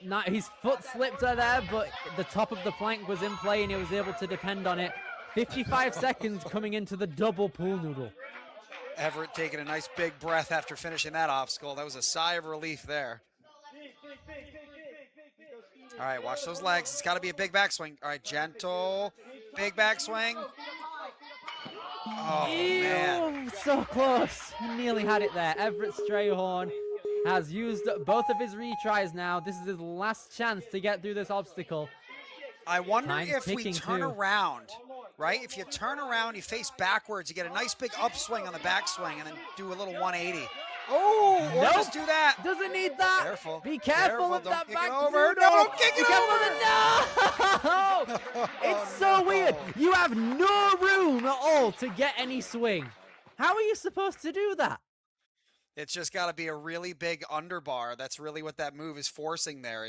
Now, his foot slipped there, but the top of the plank was in play and he was able to depend on it. 55 seconds coming into the double pool noodle. Everett taking a nice big breath after finishing that obstacle. That was a sigh of relief there. All right, watch those legs. It's got to be a big backswing. All right, gentle, big backswing. Oh, man. Ew, so close. He nearly had it there. Everett Strayhorn has used both of his retries now. This is his last chance to get through this obstacle. I wonder Time's if we ticking, turn too. around, right? If you turn around, you face backwards, you get a nice big upswing on the backswing, and then do a little 180. Oh, or Nope. just do that. Doesn't need that. Careful. Be careful of don't that kick back it over. through. No, don't kick Be it careful over. of the no. It's so weird. You have no room at all to get any swing. How are you supposed to do that? It's just got to be a really big underbar. That's really what that move is forcing there.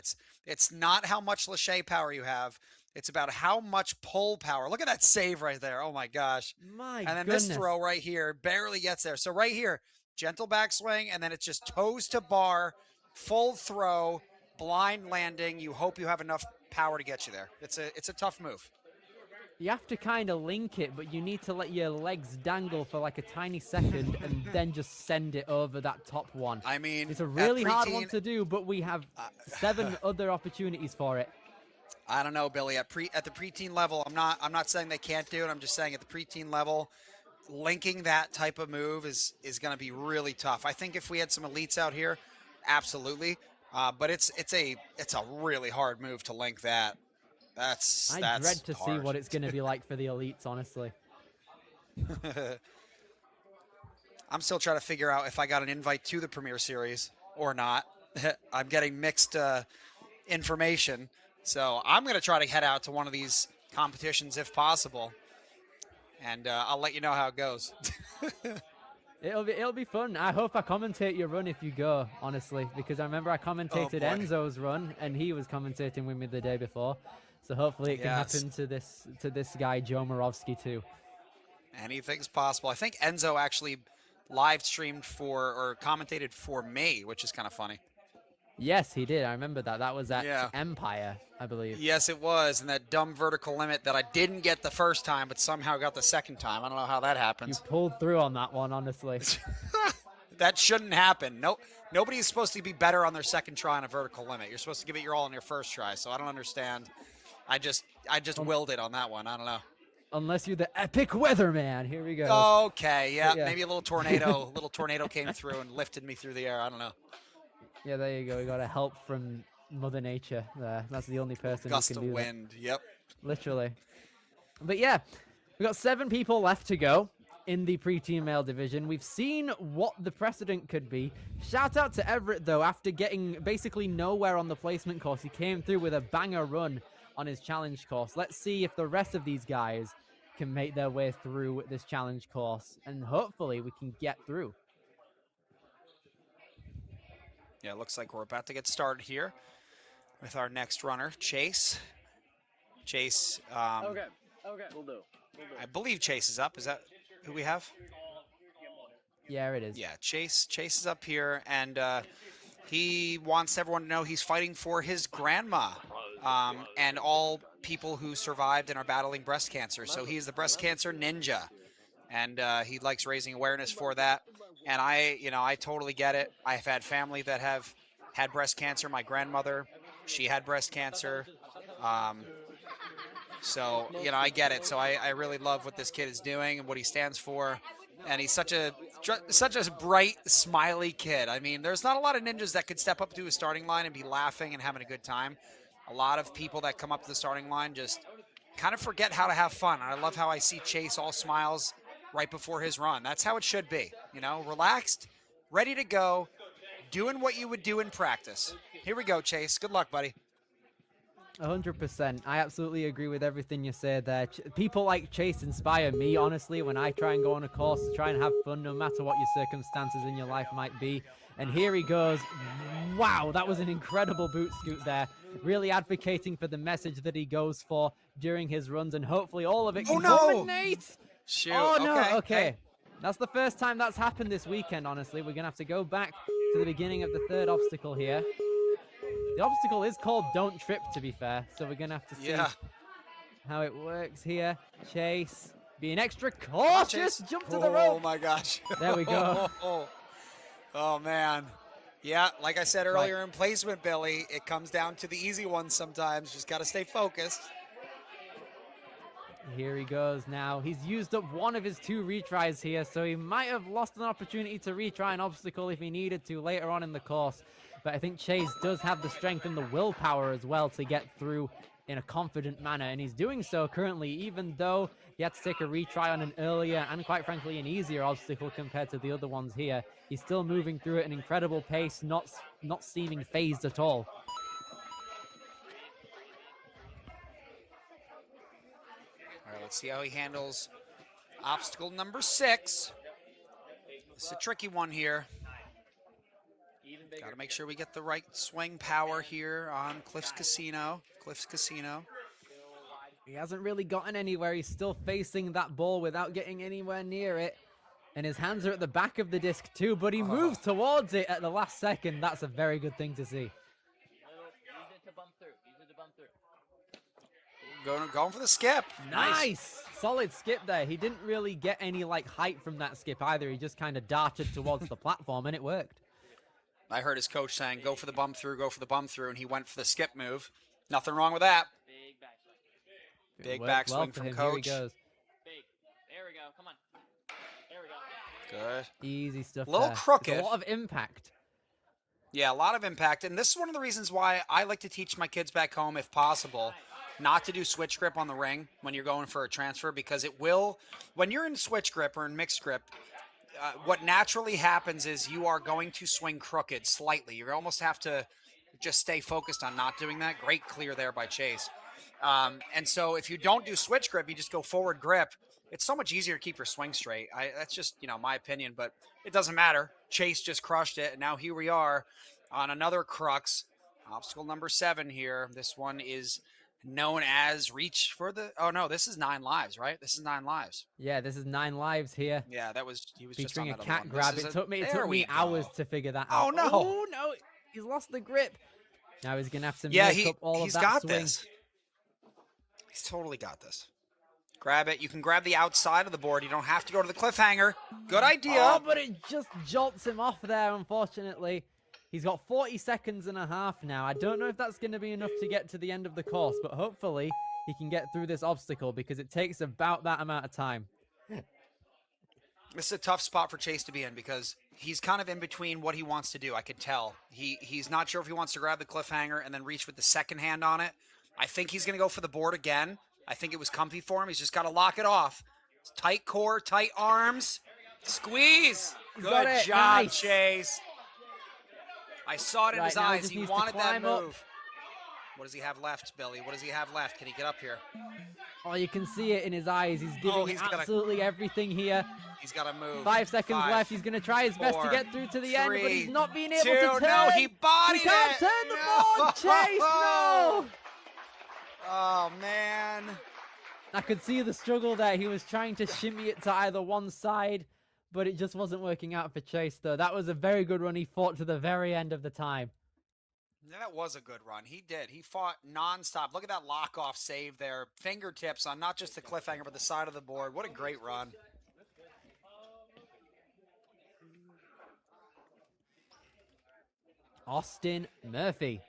It's not how much lâché power you have. It's about how much pull power. Look at that save right there. Oh my gosh. My And then goodness. this throw right here barely gets there. So right here, gentle backswing, and then it's just toes to bar, full throw, blind landing. You hope you have enough power to get you there. It's a tough move. You have to kind of link it, but you need to let your legs dangle for like a tiny second and then just send it over that top one. I mean, It's a at really hard one Preteen- to do, but we have 7 other opportunities for it. I don't know, Billy. At the preteen level, I'm not saying they can't do it. I'm just saying at the preteen level, linking that type of move is going to be really tough. I think if we had some elites out here, absolutely. But it's a really hard move to link that. That's I that's dread to see hard. what it's going to be like for the elites, honestly. I'm still trying to figure out if I got an invite to the Premier Series or not. I'm getting mixed information. So I'm going to try to head out to one of these competitions if possible. And I'll let you know how it goes. It'll be fun. I hope I commentate your run if you go, honestly, because I remember I commentated boy. Enzo's run, and he was commentating with me the day before. So hopefully it can Yes. happen to this guy Joe Morovsky too. Anything's possible. I think Enzo actually live streamed for or commentated for me, which is kind of funny. Yes, he did. I remember that. That was at Yeah. Empire, I believe. Yes, it was. And that dumb vertical limit that I didn't get the first time, but somehow got the second time. I don't know how that You happens. pulled through on that one, honestly. That shouldn't happen. Nobody's supposed to be better on their second try on a vertical limit. You're supposed to give it your all on your first try. So I don't understand. I just willed it on that one. I don't know. Unless you're the epic weatherman. Here we go. Okay, yeah, Yeah. maybe a little tornado came through and lifted me through the air. I don't know. Yeah, there you go. We got a help from Mother Nature there. That's the only person Gust who of can do that. wind. Yep. Literally. But yeah, we've got 7 people left to go in the preteen male division. We've seen what the precedent could be. Shout out to Everett, though. After getting basically nowhere on the placement course, he came through with a banger run on his challenge course. Let's see if the rest of these guys can make their way through this challenge course, and hopefully we can get through. Yeah, it looks like we're about to get started here with our next runner, Chase. Chase, Okay, we'll do. I believe Chase is up. Is that who we have? Yeah, it is. Yeah, Chase is up here, and he wants everyone to know he's fighting for his grandma and all people who survived and are battling breast cancer. So he's the breast cancer ninja, and he likes raising awareness for that. And I totally get it. I've had family that have had breast cancer. My grandmother, she had breast cancer. So, I get it. So I really love what this kid is doing and what he stands for. And he's such a bright, smiley kid. I mean, there's not a lot of ninjas that could step up to a starting line and be laughing and having a good time. A lot of people that come up to the starting line just kind of forget how to have fun. And I love how I see Chase all smiles right before his run. That's how it should be. Relaxed, ready to go, doing what you would do in practice. Here we go, Chase. Good luck, buddy. 100%. I absolutely agree with everything you said there. People like Chase inspire me, honestly, when I try and go on a course to try and have fun, no matter what your circumstances in your life might be. And here he goes. Wow, that was an incredible boot scoot there. Really advocating for the message that he goes for during his runs, and hopefully all of it can culminate. Shoot. Oh, no. Okay. Hey. That's the first time that's happened this weekend, honestly. We're going to have to go back to the beginning of the third obstacle here. The obstacle is called Don't Trip, to be fair, so we're going to have to see how it works here. Chase being extra cautious. Jump to the rope. Oh, my gosh. There we go. Oh, man. Yeah, like I said earlier in placement, Billy, it comes down to the easy ones sometimes. Just got to stay focused. Here he goes now. He's used up one of his 2 retries here, so he might have lost an opportunity to retry an obstacle if he needed to later on in the course. But I think Chase does have the strength and the willpower as well to get through in a confident manner, and he's doing so currently, even though he had to take a retry on an earlier and, quite frankly, an easier obstacle compared to the other ones here. He's still moving through at an incredible pace, not seeming phased at all. All right, let's see how he handles obstacle number 6. This is a tricky one here. Got to make sure we get the right swing power here on Cliff's Casino. He hasn't really gotten anywhere. He's still facing that ball without getting anywhere near it. And his hands are at the back of the disc too, but he moves towards it at the last second. That's a very good thing to see. Going for the skip. Nice. Solid skip there. He didn't really get any like height from that skip either. He just kind of darted towards the platform and it worked. I heard his coach saying, go for the bump through, and he went for the skip move. Nothing wrong with that. Big backswing from coach. Here he goes. There we go. Come on. There we go. Good. Easy stuff. Little there. crooked. It's a lot of impact. Yeah, a lot of impact. And this is one of the reasons why I like to teach my kids back home, if possible, not to do switch grip on the ring when you're going for a transfer, because it will, when you're in switch grip or in mixed grip, what naturally happens is you are going to swing crooked slightly. You almost have to just stay focused on not doing that. Great clear there by Chase. And so if you don't do switch grip, you just go forward grip, it's so much easier to keep your swing straight. That's just, my opinion, but it doesn't matter. Chase just crushed it, and now here we are on another crux. Obstacle number 7 here. This one is known as reach for the, oh no, this is 9 lives, right? This is 9 lives. Yeah, this is 9 lives here. Yeah, he was featuring just on a that cat other one. grab. It took me hours to figure that out. Oh no. Oh no, he's lost the grip. Now he's going to have to make up all of that got swing. This. He's totally got this. Grab it. You can grab the outside of the board. You don't have to go to the cliffhanger. Good idea. Oh, but it just jolts him off there, unfortunately. He's got 40 seconds and a half now. I don't know if that's going to be enough to get to the end of the course, but hopefully he can get through this obstacle because it takes about that amount of time. This is a tough spot for Chase to be in because he's kind of in between what he wants to do. I can tell. He's not sure if he wants to grab the cliffhanger and then reach with the second hand on it. I think he's going to go for the board again. I think it was comfy for him. He's just got to lock it off. Tight core, tight arms. Squeeze. Good job, nice. Chase. I saw it in his eyes. He wanted that move. What does he have left, Billy? What does he have left? Can he get up here? Oh, you can see it in his eyes. He's giving absolutely everything here. He's got to move. 5 seconds left. He's going to try his best to get through to the end, but he's not being able to turn. No, he bodied it. He can't turn the board. Chase, no. Oh, man. I could see the struggle there. He was trying to shimmy it to either one side, but it just wasn't working out for Chase, though. That was a very good run. He fought to the very end of the time. Yeah, that was a good run. He did. He fought nonstop. Look at that lock-off save there. Fingertips on not just the cliffhanger, but the side of the board. What a great run. Austin Murphy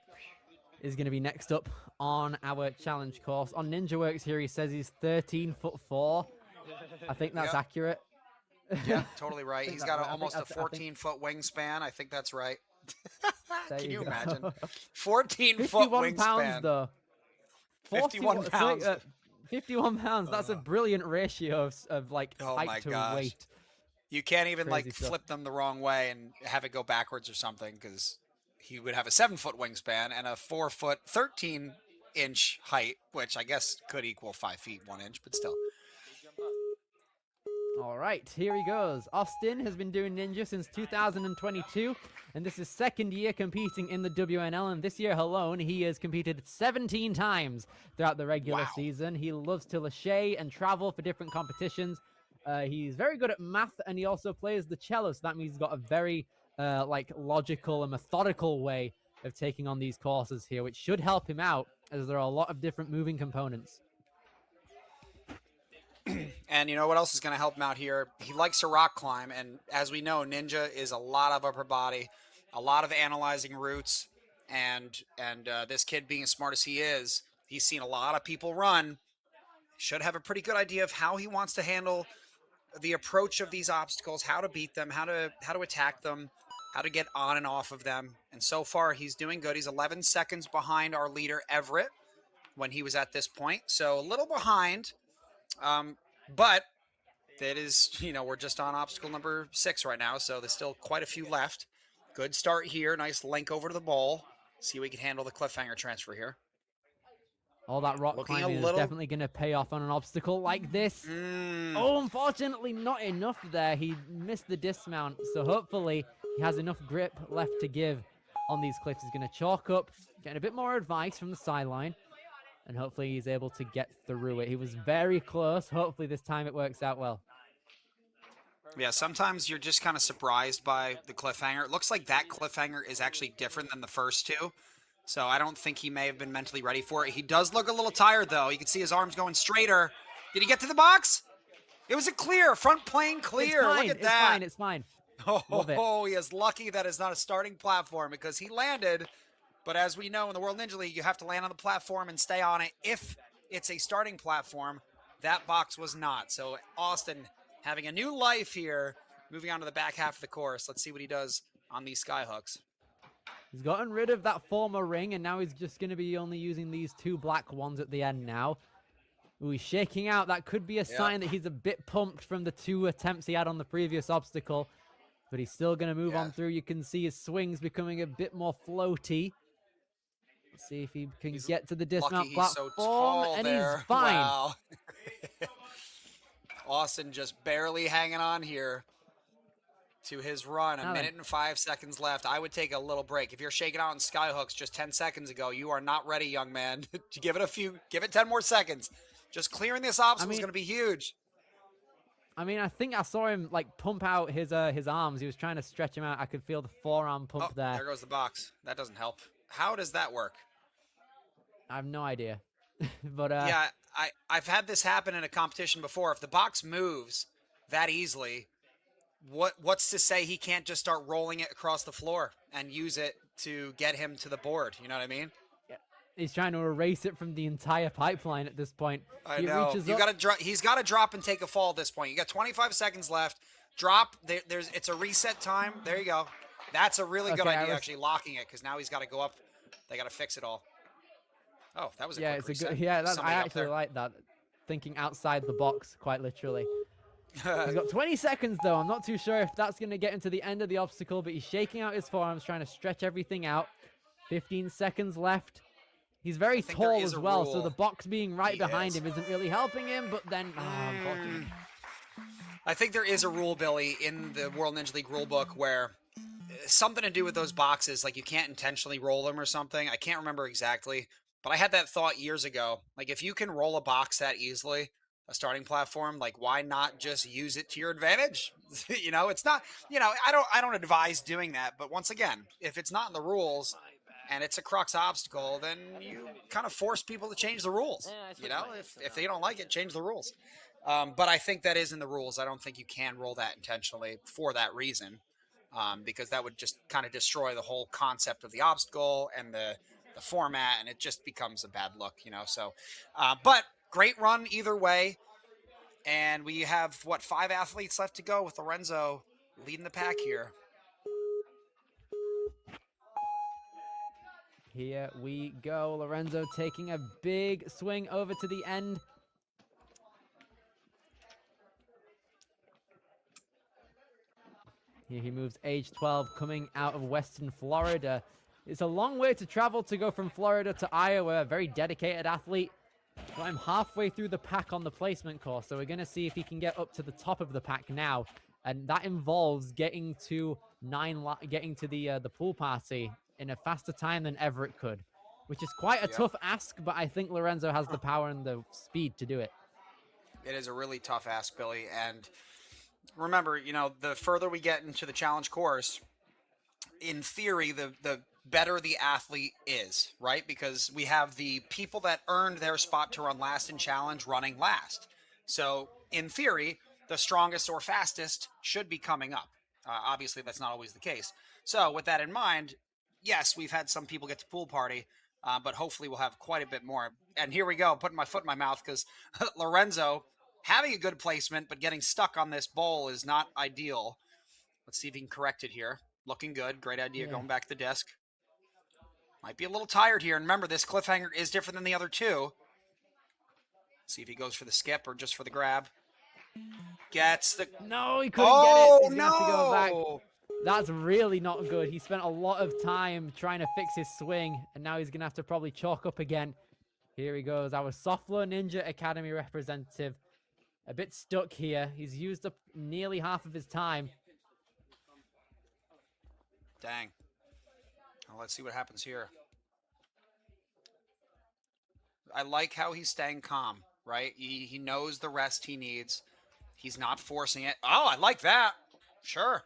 is going to be next up on our challenge course. On NinjaWorks here, he says he's 13'4". I think that's accurate. Yeah, totally right. He's got almost a 14-foot wingspan. I think that's right. Can you imagine? 14-foot wingspan. Pounds, though. 51 pounds. 51 pounds. That's a brilliant ratio of like height to weight. You can't even flip them the wrong way and have it go backwards or something, because he would have a 7-foot wingspan and a 4-foot, 13-inch height, which I guess could equal 5 feet 1 inch, but still. All right, here he goes. Austin has been doing Ninja since 2022, and this is second year competing in the WNL, and this year alone, he has competed 17 times throughout the regular season. He loves to lâcher and travel for different competitions. He's very good at math, and he also plays the cello, so that means he's got a very logical and methodical way of taking on these courses here, which should help him out, as there are a lot of different moving components. And you know what else is going to help him out here? He likes to rock climb, and as we know, Ninja is a lot of upper body, a lot of analyzing routes, and this kid, being as smart as he is, he's seen a lot of people run, should have a pretty good idea of how he wants to handle the approach of these obstacles, how to beat them, how to attack them, how to get on and off of them. And so far, he's doing good. He's 11 seconds behind our leader, Everett. when he was at this point. So a little behind, but that is, we're just on obstacle number 6 right now, so there's still quite a few left. Good start here. Nice link over to the bowl. See if we can handle the cliffhanger transfer here. All that rock Looking a climbing is little- definitely going to pay off on an obstacle like this. Oh, unfortunately, not enough there. He missed the dismount, so hopefully he has enough grip left to give on these cliffs. He's going to chalk up, getting a bit more advice from the sideline, and hopefully he's able to get through it. He was very close. Hopefully this time it works out well. Yeah, sometimes you're just kind of surprised by the cliffhanger. It looks like that cliffhanger is actually different than the first two. So I don't think he may have been mentally ready for it. He does look a little tired, though. You can see his arms going straighter. Did he get to the box? It was a clear, front plane clear. It's fine. Look at that. It's fine. Oh, he is lucky that it's not a starting platform because he landed. But as we know in the World Ninja League, you have to land on the platform and stay on it. If it's a starting platform, that box was not. So Austin having a new life here, moving on to the back half of the course. Let's see what he does on these sky hooks. He's gotten rid of that former ring, and now he's just going to be only using these 2 black ones at the end now. Ooh, he's shaking out. That could be a sign that he's a bit pumped from the 2 attempts he had on the previous obstacle. But he's still going to move on through. You can see his swings becoming a bit more floaty. Let's see if he can get to the dismount platform. So tall and there. he's fine. Wow. Austin just barely hanging on here to his run. A minute and 5 seconds left. I would take a little break. If you're shaking out on skyhooks just 10 seconds ago, you are not ready, young man. Give it 10 more seconds. Just clearing this obstacle is going to be huge. I mean, I think I saw him like pump out his arms. He was trying to stretch him out. I could feel the forearm pump there. There goes the box. That doesn't help. How does that work? I have no idea. But yeah, I've had this happen in a competition before. If the box moves that easily, what's to say he can't just start rolling it across the floor and use it to get him to the board? You know what I mean? Yeah. He's trying to erase it from the entire pipeline at this point. I know. He's got to drop and take a fall at this point. You got 25 seconds left. Drop. It's a reset time. There you go. That's a really good idea, actually locking it, because now he's got to go up. They got to fix it all. Oh, that was a quick reset. I actually like that. Thinking outside the box, quite literally. He's got 20 seconds, though. I'm not too sure if that's going to get him to the end of the obstacle, but he's shaking out his forearms, trying to stretch everything out. 15 seconds left. He's very tall as well, so the box being right behind him isn't really helping him, but then... I think there is a rule, Billy, in the World Ninja League rulebook where something to do with those boxes, like you can't intentionally roll them or something. I can't remember exactly, but I had that thought years ago. Like, if you can roll a box that easily, a starting platform, like, why not just use it to your advantage? It's not, I don't advise doing that, but once again, if it's not in the rules and it's a crux obstacle, then you kind of force people to change the rules. If they don't like it, change the rules. But I think that is in the rules. I don't think you can roll that intentionally for that reason, because that would just kind of destroy the whole concept of the obstacle and the format, and it just becomes a bad look, So, but great run either way. And we have, 5 athletes left to go with Lorenzo leading the pack here. Here we go. Lorenzo taking a big swing over to the end. Here he moves age 12, coming out of Western Florida. It's a long way to travel to go from Florida to Iowa. A very dedicated athlete. Got him halfway through the pack on the placement course, so we're going to see if he can get up to the top of the pack now. And that involves getting to the pool party in a faster time than Everett could, which is quite a tough ask, but I think Lorenzo has the power and the speed to do it. It is a really tough ask, Billy, and remember, the further we get into the challenge course, in theory, the better the athlete is, right? Because we have the people that earned their spot to run last in challenge running last. So in theory, the strongest or fastest should be coming up. Obviously, that's not always the case. So with that in mind, yes, we've had some people get to pool party, but hopefully we'll have quite a bit more. And here we go, putting my foot in my mouth, because Lorenzo having a good placement, but getting stuck on this bowl is not ideal. Let's see if he can correct it here. Looking good. Great idea going back to the desk. Might be a little tired here. And remember, this cliffhanger is different than the other two. See if he goes for the skip or just for the grab. Gets the... No, he couldn't get it. He's no! gonna have to go back. That's really not good. He spent a lot of time trying to fix his swing, and now he's going to have to probably chalk up again. Here he goes, our Softflow Ninja Academy representative. A bit stuck here. He's used up nearly half of his time. Dang. Well, let's see what happens here. I like how he's staying calm, right? He knows the rest he needs. He's not forcing it. Oh, I like that. Sure.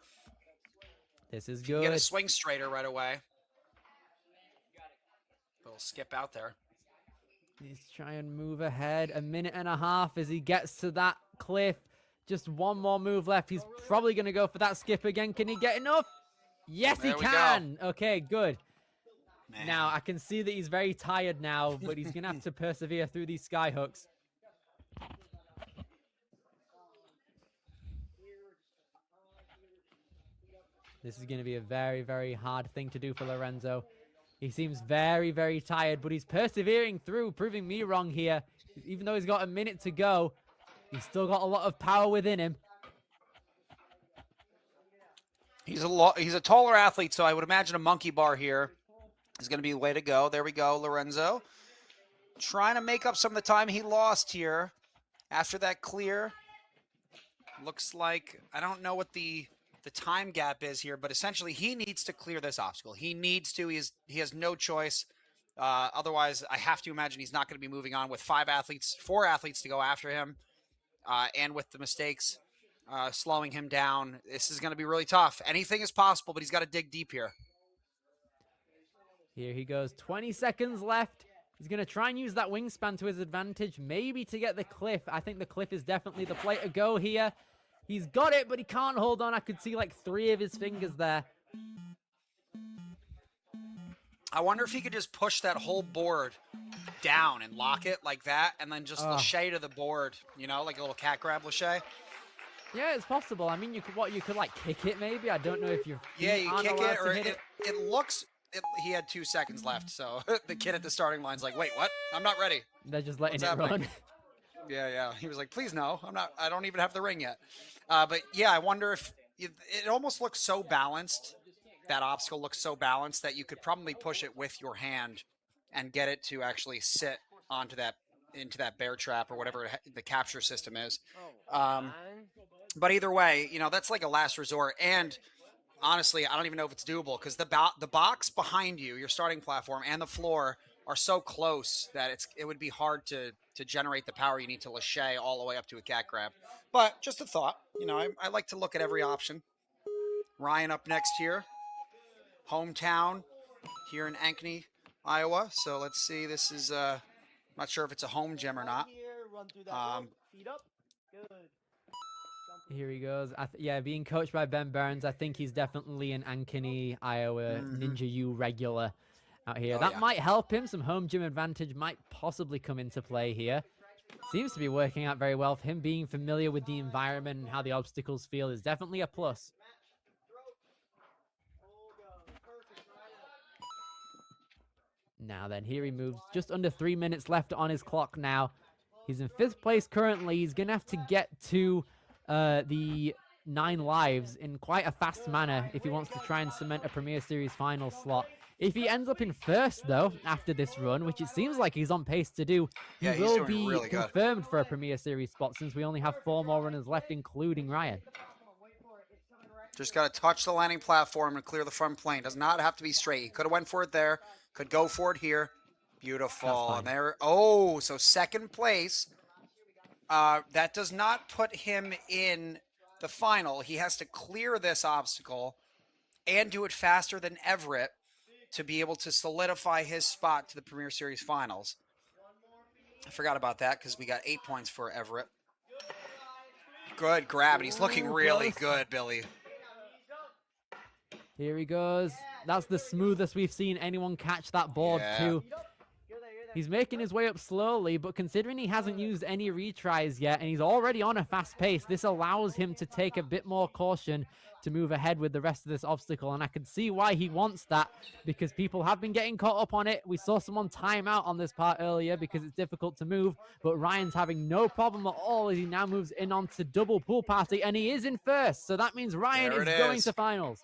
This is Get good. a swing straighter right away. Little skip out there. He's trying to move ahead. A minute and a half as he gets to that cliff. Just one more move left. He's probably going to go for that skip again. Can he get enough? Yes, he can. Okay, good. Man. Now, I can see that he's very tired now, but he's going to have to persevere through these sky hooks. This is going to be a very, very hard thing to do for Lorenzo. He seems very, very tired, but he's persevering through, proving me wrong here. Even though he's got a minute to go, he's still got a lot of power within him. He's a taller athlete, so I would imagine a monkey bar here is going to be the way to go. There we go, Lorenzo. Trying to make up some of the time he lost here after that clear. Looks like, I don't know what the time gap is here, but essentially he needs to clear this obstacle. He needs to. He has no choice. Otherwise, I have to imagine he's not going to be moving on with four athletes to go after him, and with the mistakes slowing him down. This is going to be really tough. Anything is possible, but he's got to dig deep here. Here he goes. 20 seconds left. He's going to try and use that wingspan to his advantage, maybe to get the cliff. I think the cliff is definitely the play to go here. He's got it, but he can't hold on. I could see like 3 of his fingers there. I wonder if he could just push that whole board down and lock it like that, and then just lâché to the board, you know, like a little cat grab lâché. Yeah, it's possible. I mean, you could like kick it maybe. I don't know if you're. Yeah, you kick it, or it looks. He had 2 seconds left, so the kid at the starting line's like, "Wait, what? I'm not ready." They're just letting it run. Yeah. He was like, "Please no, I'm not. I don't even have the ring yet." But yeah, I wonder if it almost looks so balanced. That obstacle looks so balanced that you could probably push it with your hand and get it to actually sit onto into that bear trap or whatever the capture system is. But either way, you know, that's like a last resort. And honestly, I don't even know if it's doable because the box behind you, your starting platform, and the floor are so close that it would be hard to generate the power you need to lâché all the way up to a cat grab. But just a thought, you know, I like to look at every option. Ryan up next here, hometown here in Ankeny, Iowa. So let's see. This is not sure if it's a home gym or not. Here he goes. Yeah, being coached by Ben Burns, I think he's definitely an Ankeny, Iowa Ninja U regular out here. That might help him. Some home gym advantage might possibly come into play here. Seems to be working out very well for him. Being familiar with the environment and how the obstacles feel is definitely a plus. Now then, here he moves. Just under 3 minutes left on his clock now. He's in 5th place currently. He's going to have to get to the 9 lives in quite a fast manner if he wants to try and cement a Premier Series final slot. If he ends up in 1st, though, after this run, which it seems like he's on pace to do, he will be really confirmed for a Premier Series spot since we only have 4 more runners left, including Ryan. Just got to touch the landing platform and clear the front plane. Does not have to be straight. He could have went for it there. Could go for it here. Beautiful. And there. Oh, so 2nd place. That does not put him in the final. He has to clear this obstacle and do it faster than Everett to be able to solidify his spot to the Premier Series finals. I forgot about that because we got 8 points for Everett. Good grab, and he's looking really good, Billy. Here he goes. That's the smoothest we've seen anyone catch that board too. He's making his way up slowly, but considering he hasn't used any retries yet, and he's already on a fast pace, this allows him to take a bit more caution to move ahead with the rest of this obstacle. And I can see why he wants that, because people have been getting caught up on it. We saw someone time out on this part earlier because it's difficult to move, but Ryan's having no problem at all as he now moves in onto double pool party, and he is in first. So that means Ryan is going to finals.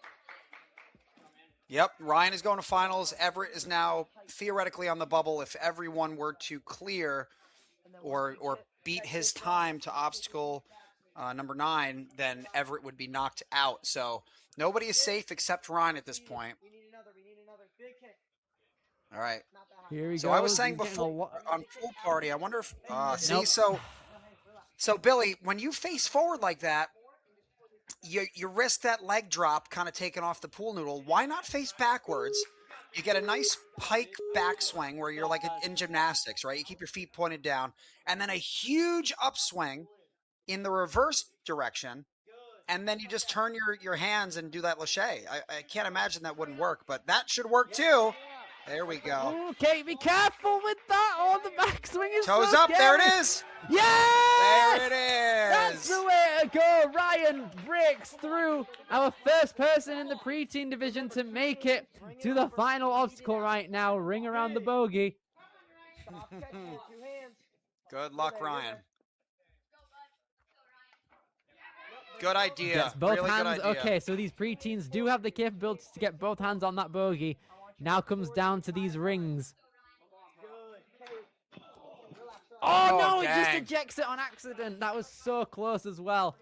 Yep, Ryan is going to finals. Everett is now theoretically on the bubble. If everyone were to clear or beat his time to obstacle number 9, then Everett would be knocked out. So nobody is safe except Ryan at this point. All right. Here he So goes. I was saying before on pool party, I wonder if see, so Billy, when you face forward like that, you risk that leg drop kind of taking off the pool noodle. Why not face backwards? You get a nice pike backswing where you're like in gymnastics, right? You keep your feet pointed down, and then a huge upswing in the reverse direction, and then you just turn your hands and do that lache. I can't imagine that wouldn't work, but that should work too. There we go. Okay, be careful with that. Oh, the backswing is Toes so up. scary. There it is. Yes! There it is. That's the way to go. Ryan breaks through, our first person in the preteen division to make it to the final obstacle right now. Ring around the bogey. Good luck, Ryan. Good idea. Gets both really hands. good idea. Okay, so these preteens do have the capability to get both hands on that bogey. Now comes down to these rings. Oh, no, he just ejects it on accident. That was so close as well.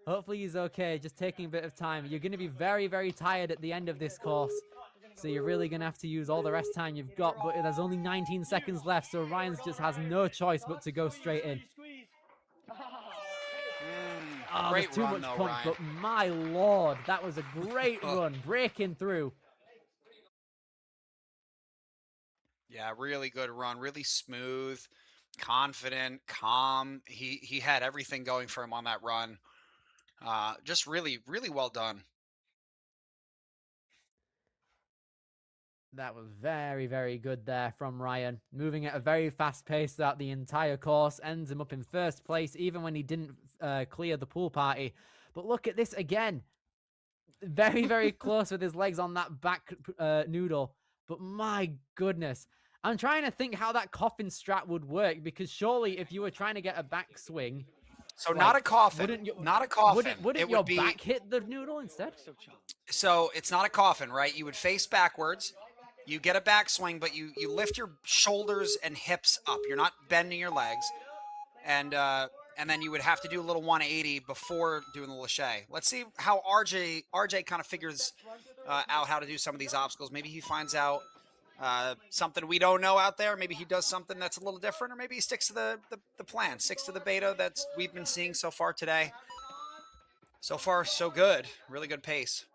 Hopefully he's okay, just taking a bit of time. You're going to be very, very tired at the end of this course. So you're really going to have to use all the rest time you've got. But there's only 19 seconds left, so Ryan's just has no choice but to go straight in. Oh, Great there's too run, much though, pump, Ryan. but my lord, that was a great run, breaking through. Yeah, really good run, really smooth, confident, calm. He had everything going for him on that run. Just really, really well done. That was very, very good there from Ryan. Moving at a very fast pace throughout the entire course. Ends him up in first place, even when he didn't clear the pool party. But look at this again. Very, very close with his legs on that back noodle. But my goodness. I'm trying to think how that coffin strat would work, because surely if you were trying to get a backswing... So not a coffin. Not a coffin. Wouldn't your back hit the noodle instead? So it's not a coffin, right? You would face backwards. You get a backswing, but you lift your shoulders and hips up. You're not bending your legs. And then you would have to do a little 180 before doing the lache. Let's see how RJ kind of figures out how to do some of these obstacles. Maybe he finds out something we don't know out there. Maybe he does something that's a little different, or maybe he sticks to the plan, sticks to the beta that's we've been seeing so far today. So far, so good. Really good pace.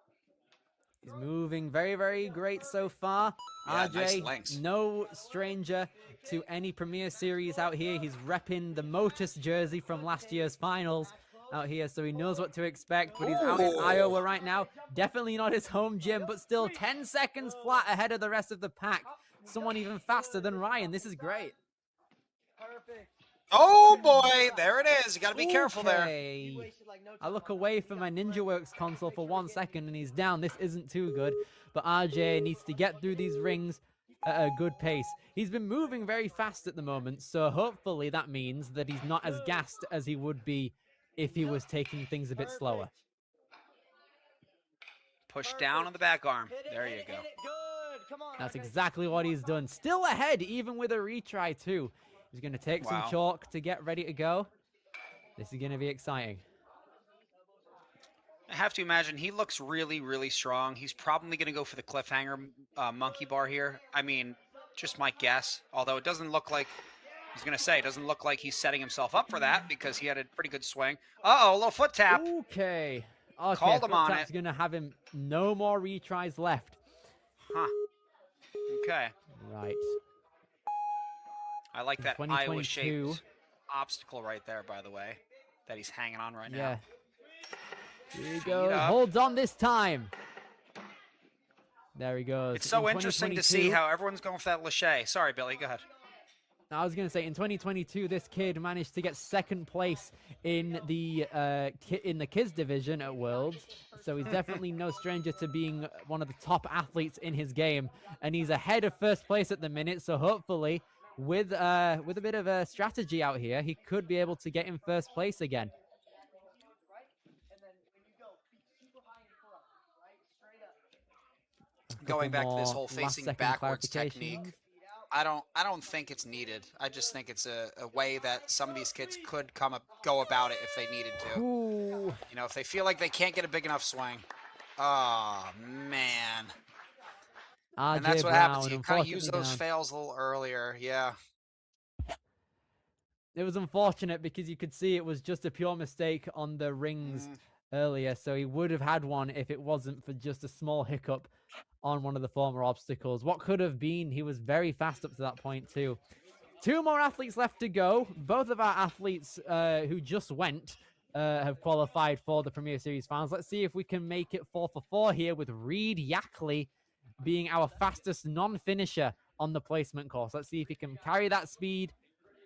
He's moving very, very great so far. Yeah, RJ, nice lengths. no stranger to any Premier Series out here. He's repping the Motus jersey from last year's finals out here, so he knows what to expect. But he's out in Iowa right now. Definitely not his home gym, but still 10 seconds flat ahead of the rest of the pack. Someone even faster than Ryan. This is great. Oh boy, there it is. You got to be careful there. I look away from my NinjaWorks console for 1 second and he's down. This isn't too good, but RJ needs to get through these rings at a good pace. He's been moving very fast at the moment, so hopefully that means that he's not as gassed as he would be if he was taking things a bit slower. Push down on the back arm. There you go. That's exactly what he's done. Still ahead, even with a retry too. He's going to take some chalk to get ready to go. This is going to be exciting. I have to imagine he looks really, really strong. He's probably going to go for the cliffhanger monkey bar here. I mean, just my guess. Although it doesn't look like, I was going to say, it doesn't look like he's setting himself up for that because he had a pretty good swing. Uh-oh, a little foot tap. Okay. Called him on it. He's going to have him no more retries left. Huh. Okay. Right. I like that Iowa-shaped obstacle right there, by the way, that he's hanging on right now. Here he goes. Holds on this time. There he goes. It's so interesting to see how everyone's going for that lache. Sorry, Billy, go ahead. I was going to say, in 2022, this kid managed to get second place in the kids division at Worlds. So he's definitely no stranger to being one of the top athletes in his game, and he's ahead of first place at the minute. So hopefully, with a bit of a strategy out here, he could be able to get in first place again. Going back to this whole Last facing second backwards clarifications. technique, I don't think it's needed. I just think it's a way that some of these kids could go about it if they needed to. Ooh. You know, if they feel like they can't get a big enough swing. Oh man. And that's what happens. You kind of use those fails a little earlier. Yeah. It was unfortunate because you could see it was just a pure mistake on the rings earlier. So he would have had one if it wasn't for just a small hiccup on one of the former obstacles. What could have been, he was very fast up to that point too. 2 more athletes left to go. Both of our athletes who just went have qualified for the Premier Series finals. Let's see if we can make it 4 for 4 here, with Reed Yackley being our fastest non-finisher on the placement course. Let's see if he can carry that speed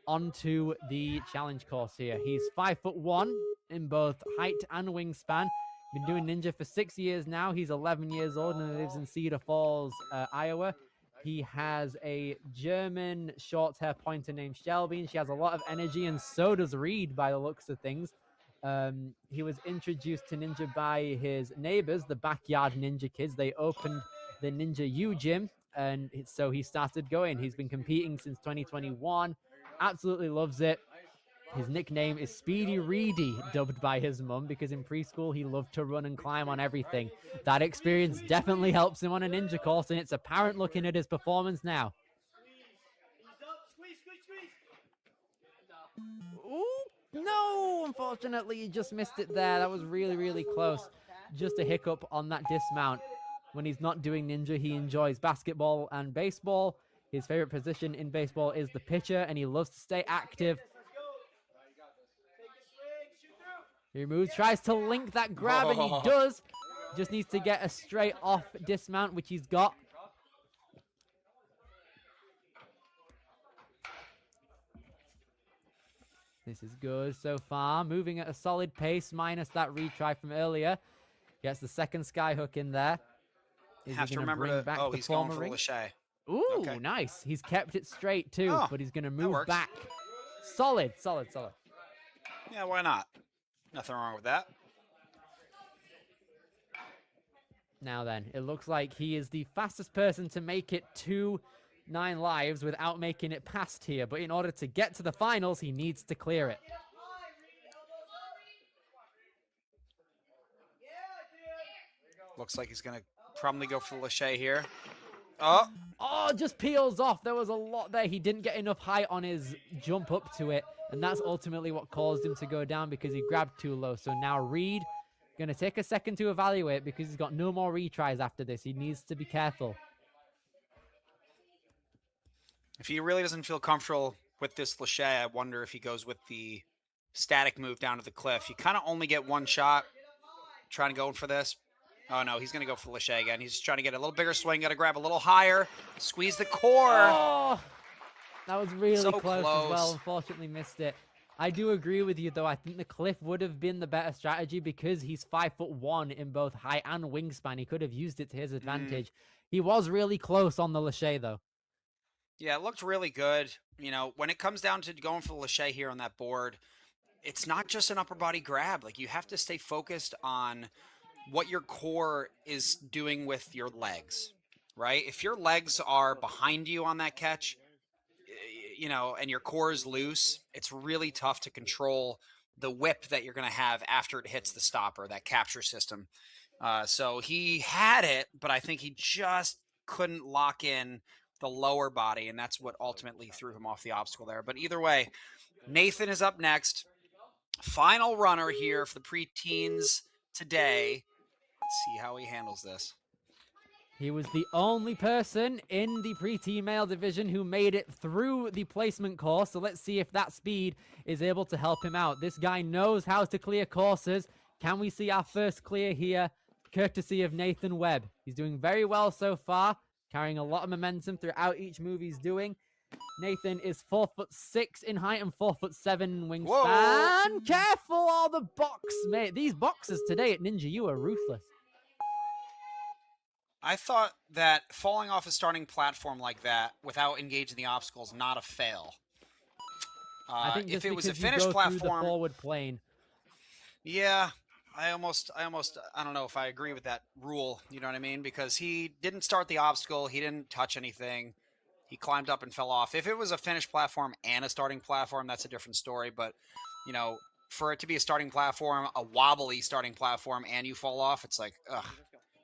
onto the challenge course here. He's 5'1" in both height and wingspan. Been doing Ninja for 6 years now. He's 11 years old and lives in Cedar Falls, Iowa. He has a German short hair pointer named Shelby, and she has a lot of energy, and so does Reed by the looks of things. He was introduced to Ninja by his neighbors, the Backyard Ninja Kids. They opened the Ninja U Gym, and so he started going. He's been competing since 2021. Absolutely loves it. His nickname is Speedy Reedy, dubbed by his mum, because in preschool he loved to run and climb on everything. That experience definitely helps him on a ninja course, and it's apparent looking at his performance now. Ooh, no! Unfortunately, he just missed it there. That was really, really close. Just a hiccup on that dismount. When he's not doing ninja, he enjoys basketball and baseball. His favorite position in baseball is the pitcher, and he loves to stay active. He moves, tries to link that grab, and he does. Just needs to get a straight off dismount, which he's got. This is good so far. Moving at a solid pace, minus that retry from earlier. Gets the second skyhook in there. Have to remember to... Oh, he's going for the Lachey. Ooh, okay. Nice. He's kept it straight too, but he's going to move back. Solid, solid, solid. Yeah, why not? Nothing wrong with that. Now then, it looks like he is the fastest person to make it to 9 lives without making it past here. But in order to get to the finals, he needs to clear it. Looks like he's going to probably go for the Lachey here. Oh, just peels off. There was a lot there. He didn't get enough height on his jump up to it, and that's ultimately what caused him to go down, because he grabbed too low. So now Reed going to take a second to evaluate, because he's got no more retries after this. He needs to be careful. If he really doesn't feel comfortable with this Lachey, I wonder if he goes with the static move down to the cliff. You kind of only get one shot trying to go for this. Oh, no, he's going to go for the Lachey again. He's trying to get a little bigger swing, got to grab a little higher, squeeze the core. Oh, that was really close as well. Unfortunately, missed it. I do agree with you, though. I think the cliff would have been the better strategy, because he's 5'1" in both height and wingspan. He could have used it to his advantage. He was really close on the Lachey, though. Yeah, it looked really good. You know, when it comes down to going for the Lachey here on that board, it's not just an upper body grab. Like, you have to stay focused on what your core is doing with your legs, right? If your legs are behind you on that catch, you know, and your core is loose, it's really tough to control the whip that you're going to have after it hits the stopper, that capture system. So he had it, but I think he just couldn't lock in the lower body, and that's what ultimately threw him off the obstacle there. But either way, Nathan is up next. Final runner here for the preteens today. Let's see how he handles this. He was the only person in the preteen male division who made it through the placement course, so let's see if that speed is able to help him out. This guy knows how to clear courses. Can we see our first clear here, courtesy of Nathan Webb? He's doing very well so far, carrying a lot of momentum throughout each move he's doing. Nathan is 4'6" in height and 4'7" in wingspan. Whoa. Careful, all the box, mate. These boxes today at Ninja, you are ruthless. I thought that falling off a starting platform like that without engaging the obstacle is not a fail. I think if just it was a because you finished go through the platform, forward plane. yeah, I don't know if I agree with that rule. You know what I mean? Because he didn't start the obstacle, he didn't touch anything, he climbed up and fell off. If it was a finished platform and a starting platform, that's a different story. But you know, for it to be a starting platform, a wobbly starting platform, and you fall off, it's like, ugh.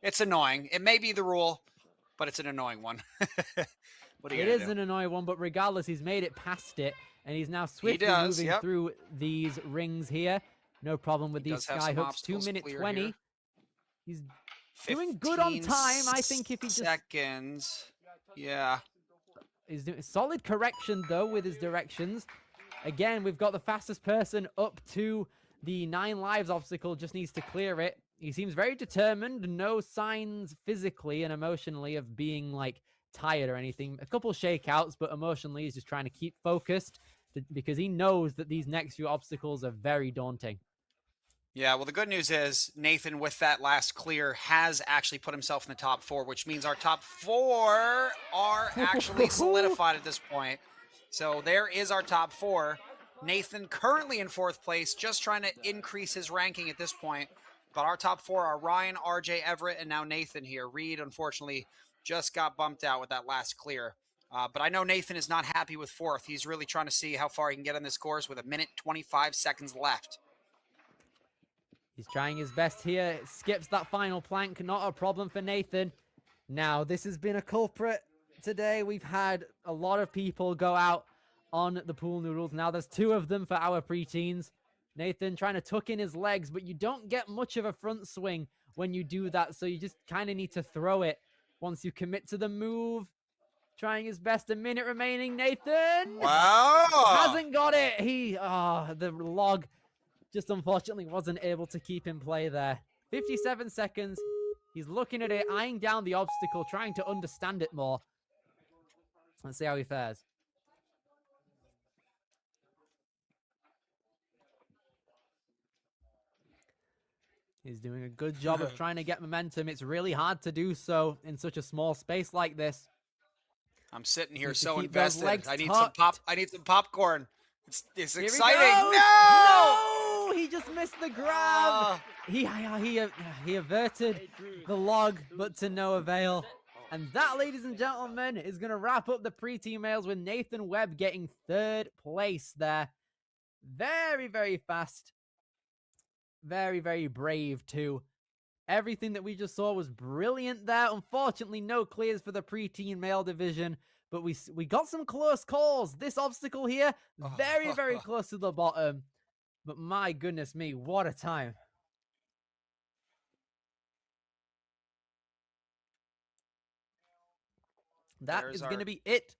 It's annoying. It may be the rule, but it's an annoying one. What are you It gonna is do? an annoying one, but regardless, he's made it past it, and he's now swiftly does, moving yep. through these rings here. No problem with He these does have sky some hooks. 2 obstacles minute clear 20. here. He's doing good on 15 time. I think if he just seconds. Yeah. he's doing solid correction though with his directions. Again, we've got the fastest person up to the 9 lives obstacle. Just needs to clear it. He seems very determined. No signs physically and emotionally of being like tired or anything. A couple shakeouts, but emotionally he's just trying to keep focused because he knows that these next few obstacles are very daunting. Yeah, well, the good news is Nathan, with that last clear, has actually put himself in the top 4, which means our top 4 are actually solidified at this point. So there is our top 4. Nathan currently in 4th place, just trying to increase his ranking at this point. But our top 4 are Ryan, RJ, Everett, and now Nathan here. Reed, unfortunately, just got bumped out with that last clear. But I know Nathan is not happy with 4th. He's really trying to see how far he can get on this course with 1:25 seconds left. He's trying his best here. Skips that final plank. Not a problem for Nathan. Now, this has been a culprit today. We've had a lot of people go out on the pool noodles. Now, there's 2 of them for our preteens. Nathan trying to tuck in his legs, but you don't get much of a front swing when you do that. So you just kind of need to throw it once you commit to the move. Trying his best. A minute remaining. Nathan! Wow! Hasn't got it. The log just unfortunately wasn't able to keep in play there. 57 seconds. He's looking at it, eyeing down the obstacle, trying to understand it more. Let's see how he fares. He's doing a good job of trying to get momentum. It's really hard to do so in such a small space like this. I'm sitting here Needs to so keep those invested. legs I need tucked. some popcorn. It's Here he exciting. goes! No! No! He just missed the grab. He averted the log, but to no avail. And that, ladies and gentlemen, is going to wrap up the preteen males with Nathan Webb getting 3rd place there. Very, very fast. Very, very brave, too. Everything that we just saw was brilliant there. Unfortunately, no clears for the preteen male division, but we got some close calls. This obstacle here, very, very close to the bottom. But my goodness me, what a time. That is going to be it.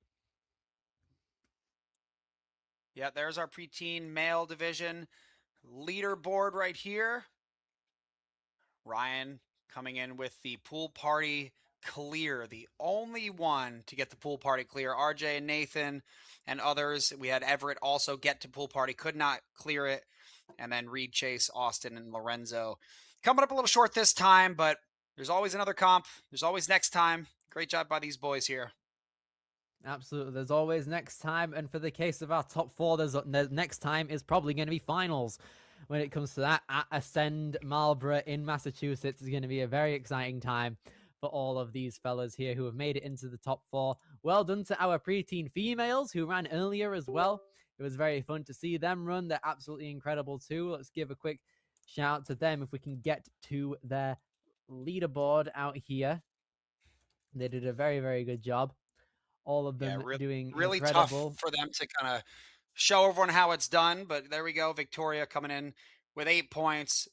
Yeah, there's our preteen male division leaderboard right here. Ryan coming in with the pool party clear, the only one to get the pool party clear. RJ and Nathan and others. We had Everett also get to pool party, could not clear it. And then Reed, Chase, Austin, and Lorenzo coming up a little short this time, but there's always another comp. There's always next time. Great job by these boys here. Absolutely. There's always next time. And for the case of our top 4, the next time is probably going to be finals. When it comes to that, at Ascend Marlborough in Massachusetts is going to be a very exciting time for all of these fellas here who have made it into the top 4. Well done to our preteen females who ran earlier as well. It was very fun to see them run. They're absolutely incredible too. Let's give a quick shout out to them if we can get to their leaderboard out here. They did a very, very good job. All of them doing really incredible. Tough for them to kind of show everyone how it's done, but there we go. Victoria coming in with 8 points.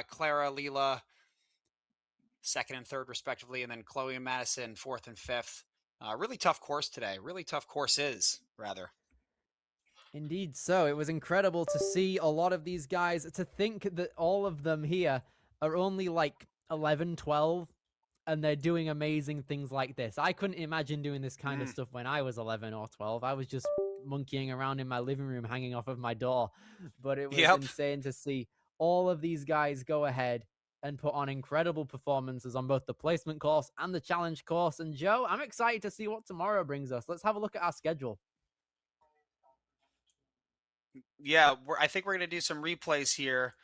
Clara, Leela, 2nd and 3rd respectively, and then Chloe and Madison 4th and 5th. Really tough course today. Really tough courses, rather. Indeed so. It was incredible to see a lot of these guys. To think that all of them here are only like 11, 12 and they're doing amazing things like this. I couldn't imagine doing this kind of stuff when I was 11 or 12. I was just monkeying around in my living room, hanging off of my door. But it was insane to see all of these guys go ahead and put on incredible performances on both the placement course and the challenge course. And Joe, I'm excited to see what tomorrow brings us. Let's have a look at our schedule. Yeah, I think we're going to do some replays here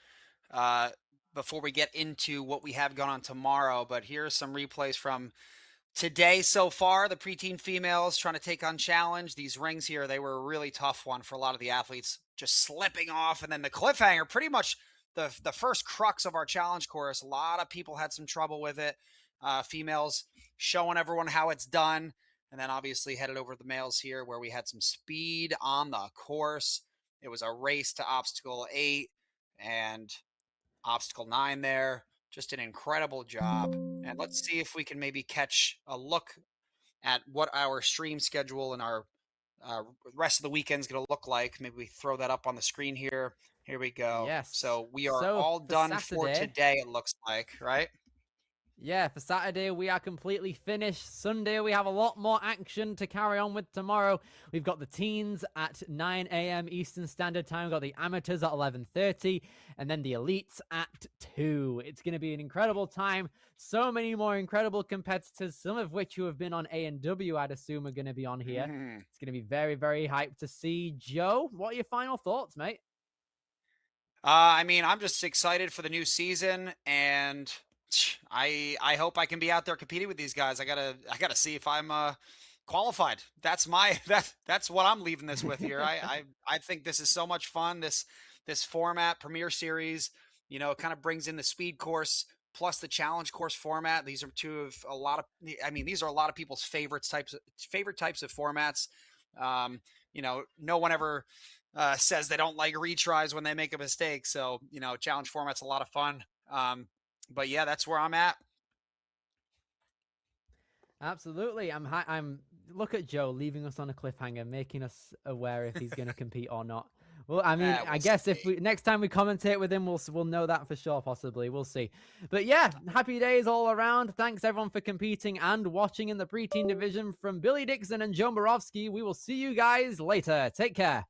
before we get into what we have going on tomorrow. But here's some replays from today so far. The preteen females trying to take on challenge. These rings here, they were a really tough one for a lot of the athletes, just slipping off. And then the cliffhanger, pretty much the first crux of our challenge course. A lot of people had some trouble with it. Females showing everyone how it's done. And then obviously headed over to the males here where we had some speed on the course. It was a race to obstacle 8 and obstacle 9 there. Just an incredible job. And let's see if we can maybe catch a look at what our stream schedule and our rest of the weekend is going to look like. Maybe we throw that up on the screen here. Here we go. Yes. So we are all done for today, it looks like, right? Yeah, for Saturday, we are completely finished. Sunday, we have a lot more action to carry on with tomorrow. We've got the teens at 9 a.m. Eastern Standard Time. We've got the amateurs at 11:30, and then the elites at 2. It's going to be an incredible time. So many more incredible competitors, some of which who have been on A&W, I'd assume, are going to be on here. It's going to be very, very hyped to see. Joe, what are your final thoughts, mate? I mean, I'm just excited for the new season, and I hope I can be out there competing with these guys. I gotta see if I'm qualified. That's what I'm leaving this with here. I think this is so much fun. This format, Premier Series, you know, it kind of brings in the speed course plus the challenge course format. These are these are a lot of people's favorite types of formats. You know, no one ever says they don't like retries when they make a mistake. So, you know, challenge format's a lot of fun. But yeah, that's where I'm at. Absolutely. I'm look at Joe leaving us on a cliffhanger, making us aware if he's going to compete or not. Well, I mean, I guess if we next time we commentate with him, we'll know that for sure. Possibly, we'll see. But yeah, happy days all around. Thanks everyone for competing and watching in the preteen division. From Billy Dixon and Joe Borowski, we will see you guys later. Take care.